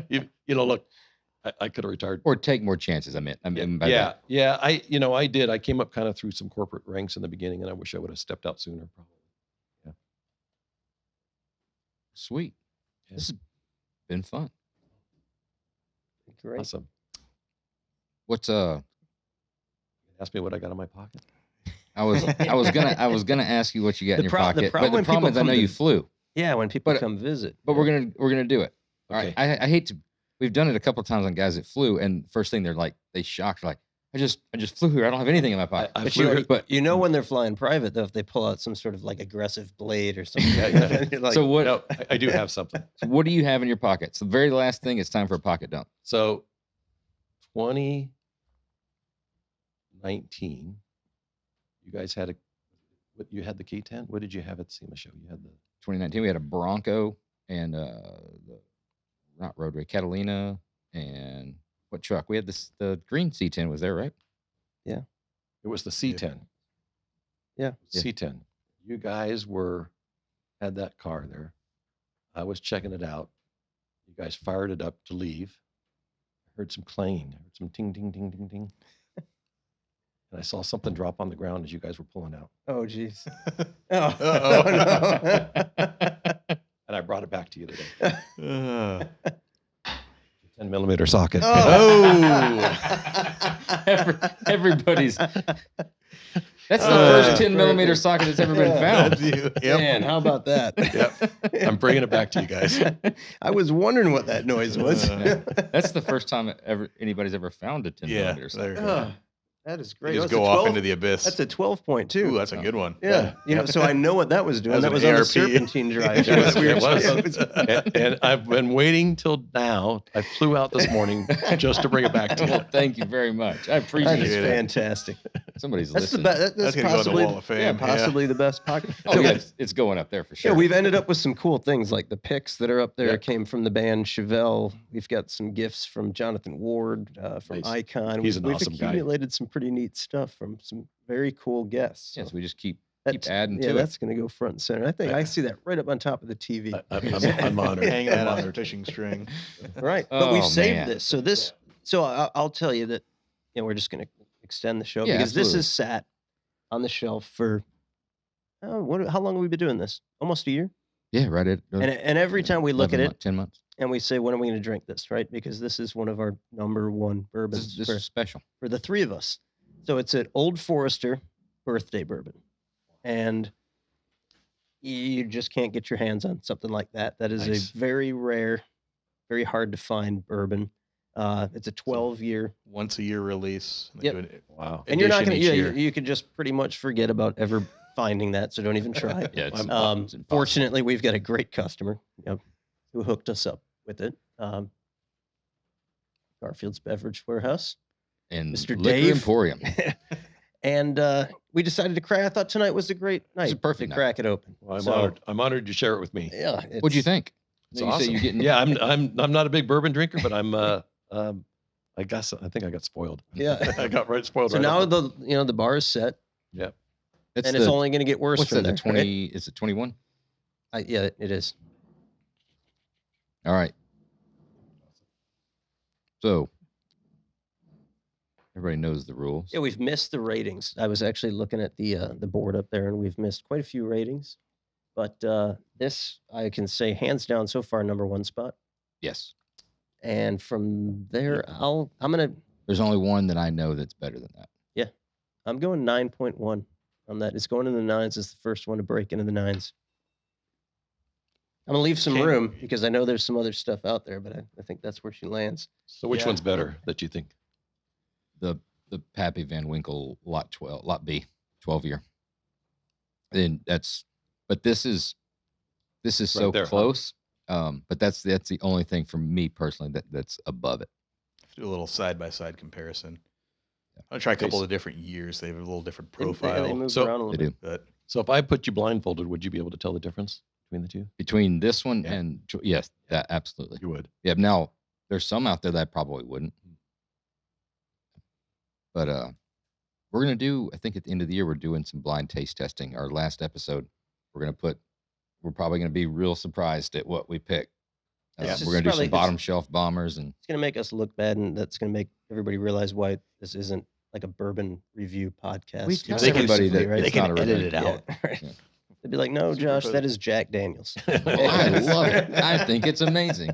you know, look, I could have retired. Or take more chances? I mean, by Yeah, that. yeah. I did. I came up kind of through some corporate ranks in the beginning, and I wish I would have stepped out sooner, probably. Sweet. Yeah. This has been fun. Great. Awesome. What's Ask me what I got in my pocket. I was gonna ask you what you got in The your pro- the pocket, but problem the when problem people is I come know to- you flew, Yeah, when people But- come visit. but yeah. we're gonna do it. All right. Okay. I hate to. We've done it a couple of times on guys that flew, and first thing they're like, they shocked, like, I just flew here. I don't have anything in my pocket. I But flew here- but You know when they're flying private, though, if they pull out some sort of like aggressive blade or something. Yeah, like yeah. that, you're like, so what? No, I do have something. So what do you have in your pocket? So the very last thing, it's time for a pocket dump. So 2019, you guys had you had the K10. What did you have at the SEMA show? You had the 2019, we had a Bronco and the not Road Rage, Catalina And what truck? We had the green C10 was there, right? It was the C10. Yeah. Yeah. C10. You guys had that car there. I was checking it out. You guys fired it up to leave. I heard some clanging. I heard some ting, ting, ting, ting, ting. And I saw something drop on the ground as you guys were pulling out. Oh, jeez. Uh-oh. And I brought it back to you today. Uh, 10mm socket. Everybody's. That's the first 10mm socket that's ever been found. that's you. Yep. Man, how about that? Yep. I'm bringing it back to you guys. I was wondering what that noise was. That's the first time anybody's ever found a 10mm Yeah, socket. there you go. Oh, that is great. You just That's a go off 12 into the abyss. That's a 12.2. Ooh, that's a good one. Yeah, so I know what that was doing. That That was was an on the ARP. serpentine drive. It was. We were It was. just- And I've been waiting till now. I flew out this morning just to bring it back to you. Well, thank you very much. I That appreciate is it. it. fantastic. Somebody's That's the listening. best. That's That's gonna go in the possibly Wall of Fame, yeah. possibly the best pocket. Oh, So, yeah, it's going up there for sure. Yeah, we've ended up with some cool things like the picks that are up there Yeah. came from the band Chevelle. We've got some gifts from Jonathan Ward from Nice. Icon. He's an We've awesome guy. accumulated some pretty neat stuff from some very cool guests. Yes, So we just keep that's- adding yeah, to it. that's going to go front and center. I think I see that right up on top of the TV. I'm honored. Hanging that I'm on their honored. fishing string. Right, but we've Oh, saved man. this. So this, so I'll tell you that, we're just going to extend the show Yeah, because this absolutely. has sat on the shelf for how long have we been doing this? Almost a year. Yeah, right at And every time we look at 11 it 10 months. and we say, when are we going to drink this? Right, because this is one of our number one This, bourbons this is special. for the three of us. So it's an Old Forester birthday bourbon, and you just can't get your hands on something like that. That is Nice. a very rare, very hard to find bourbon. It's a 12-year, Once a year release. They Yep. do it Wow. and you're not edition going each to. year. You could just pretty much forget about ever finding that. So don't even try. Yeah, it's, I'm- it's impossible. Fortunately, we've got a great customer who hooked us up with it. Garfield's Beverage Warehouse. And Mr. Liquor Dave. Emporium. And we decided to crack. I thought tonight was a great night a perfect to night. crack it open. Well, I'm So, honored. I'm honored you share it with me. Yeah. What'd you think? It's You say awesome. you're getting Yeah, I'm not a big bourbon drinker, but I guess I think I got spoiled. Yeah. I got spoiled. So right now off the bar is set, Yep. It's and the, it's only going to get worse what's from that? The there. right? 20? Is it 21? Yeah, it is. All right. So everybody knows the rules. Yeah, we've missed the ratings. I was actually looking at the board up there, and we've missed quite a few ratings. But this, I can say, hands down, so far, number one spot. Yes. And from there, There's only one that I know that's better than that. I'm going 9.1 on that. It's going in the nines. It's the first one to break into the nines. I'm gonna leave some Okay. room because I know there's some other stuff out there, but I think that's where she lands. So which Yeah. one's better that you think? The Pappy Van Winkle Lot B, 12 year. And but this is so there, huh? close. But that's the only thing for me personally that's above it. Do a little side by side comparison. I'll try a couple of different years. They have a little different They profile. move So- around a They little do. bit. But So if I put you blindfolded, would you be able to tell the difference between the two? Between this one Yeah. and yes, that absolutely. You would. Yeah. Now there's some out there that I probably wouldn't. But we're gonna do. I think at the end of the year we're doing some blind taste testing. Our last episode, we're probably gonna be real surprised at what we pick. Yeah, it's We're gonna do probably- some bottom shelf bombers and It's gonna make us look bad, and that's gonna make everybody realize why this isn't like a bourbon review podcast. We tell they can- everybody that right? they it's can not a edit review. it out. Yeah, right. Yeah. They'd be like, "No, Super Josh, fun. that is Jack Daniels." Well, I love it. I think it's amazing.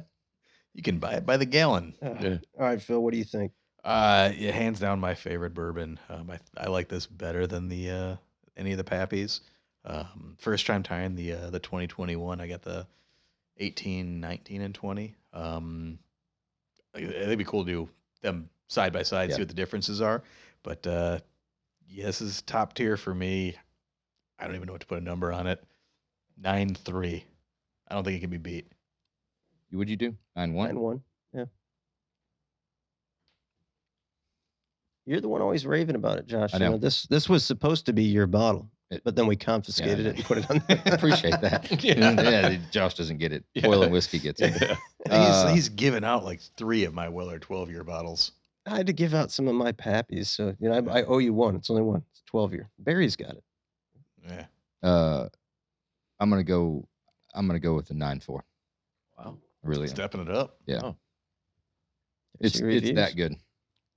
you can buy it by the gallon. Yeah. All right, Phil, what do you think? Yeah, hands down my favorite bourbon. I like this better than the any of the Pappies. First time trying the 2021. I got the 18, 19, and 20. It'd be cool to do them side by side, Yeah. see what the differences are. But yeah, this is top tier for me. I don't even know what to put a number on it. 9.3. I don't think it can be beat. What'd you do? 9-1? 9-1. Yeah. You're the one always raving about it, Josh. I You know. this was supposed to be your bottle, but then we confiscated it and put it on. Appreciate that. Yeah. Josh doesn't get it. Yeah. Oil and whiskey gets it. Yeah. He's given out like 3 of my Weller 12-year bottles. I had to give out some of my Pappies, so I owe you one. It's only one. It's 12-year. Barry's got it. Yeah. I'm gonna go with the 9.4. Wow. Really, am. Stepping it up. Yeah. Oh. There's It's your that reviews. good,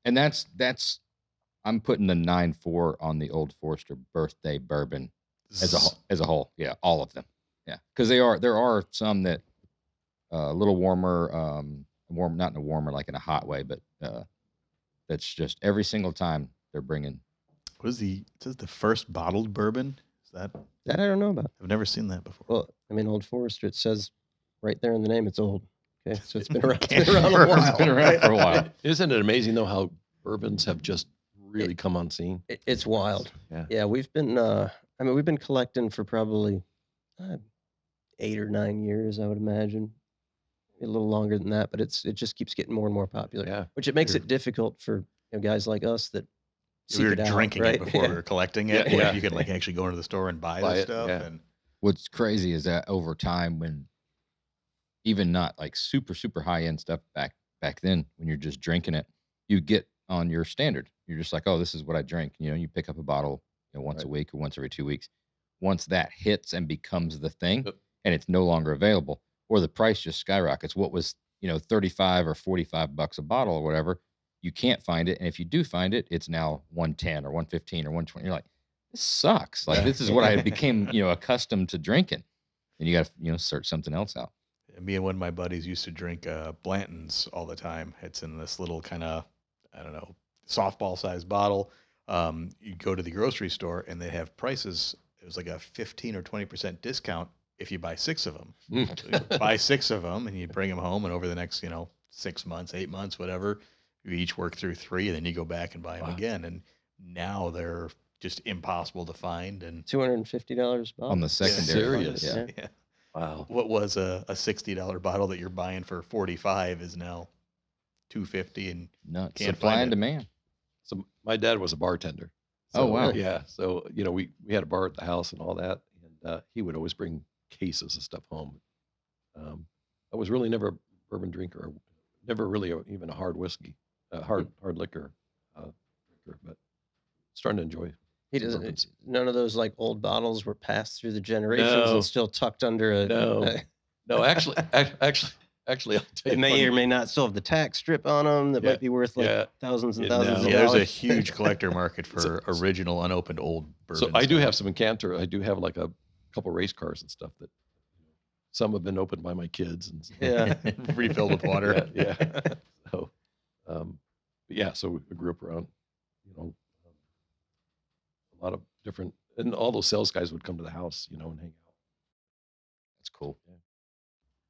and that's I'm putting the 9.4 on the Old Forester birthday bourbon as a whole. Yeah, all of them. Yeah, because there are some that a little warmer, not in a warmer like in a hot way, but that's just every single time they're bringing. What is it says the first bottled bourbon? Is that? That I don't know about. I've never seen that before. Well, I mean, Old Forester, it says right there in the name, it's old. Okay, so it's been around, Can't it's been around a bourbon's while. been around for a while. Isn't it amazing though how bourbons have just really come on scene? It's wild. Yeah. Yeah, we've been collecting for probably 8 or 9 years, I would imagine. A little longer than that, but it just keeps getting more and more popular. Yeah. Which it makes Sure. it difficult for guys like us that We seek were it out, drinking right? it before we were collecting it. Yeah. Where you could like actually go into the store and buy Buy this it, stuff. yeah. And What's crazy is that over time, when even not like super high end stuff back then, when you're just drinking it, you get on your standard. You're just like, oh, this is what I drink. You pick up a bottle once a Right. week or once every 2 weeks. Once that hits and becomes the thing, Yep. and it's no longer available, or the price just skyrockets. What was 35 or $45 a bottle or whatever, you can't find it, and if you do find it, it's now 110 or 115 or 120. You're like, this sucks. Like Yeah. this is what I became accustomed to drinking, and you got to search something else out. me and one of my buddies used to drink Blanton's all the time. It's in this little kind of, I don't know, softball sized bottle. You go to the grocery store and they have prices. It was like a 15 or 20% discount if you buy 6 of them. So you buy 6 of them and you bring them home, and over the next 6 months, 8 months, whatever, you each work through 3, and then you go back and buy them Wow. again. And now they're just impossible to find. And $250 a bottle. On the secondary. Serious? Yeah. yeah, Wow. what was a $60 bottle that you're buying for $45 is now $250, and Nuts. Can't Supply find and it. demand. So my dad was a bartender. Oh, So, wow. Yeah. So, we had a bar at the house and all that. And he would always bring cases of stuff home. I was really never a bourbon drinker, never really even a hard whiskey, hard liquor drinker, but starting to enjoy. He some doesn't. bourbons. None of those like old bottles were passed through the generations No. and still tucked under a. No. No, actually, I'll tell you. It may funny- or may not still have the tax strip on them that Yeah, might be worth like yeah. thousands and Yeah, thousands no. of yeah, there's a dollars. huge collector market for So- original unopened old bourbon. So I do have some Cantor. I do have like a couple race cars and stuff that some have been opened by my kids and Yeah. refilled with water. Yeah, yeah. So, but yeah. So we grew up around, a lot of different, and all those sales guys would come to the house, and hang out. That's cool. Yeah.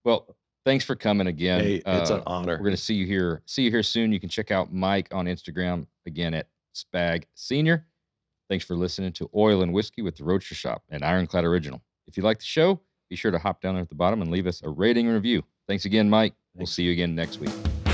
Well, thanks for coming again. Hey, it's an honor. We're gonna see you here soon. You can check out Mike on Instagram again at Spag Senior. Thanks for listening to Oil and Whiskey with the RoadsterShop, an Ironclad original. If you like the show, be sure to hop down there at the bottom and leave us a rating and review. Thanks again, Mike. We'll Thanks. see you again next week.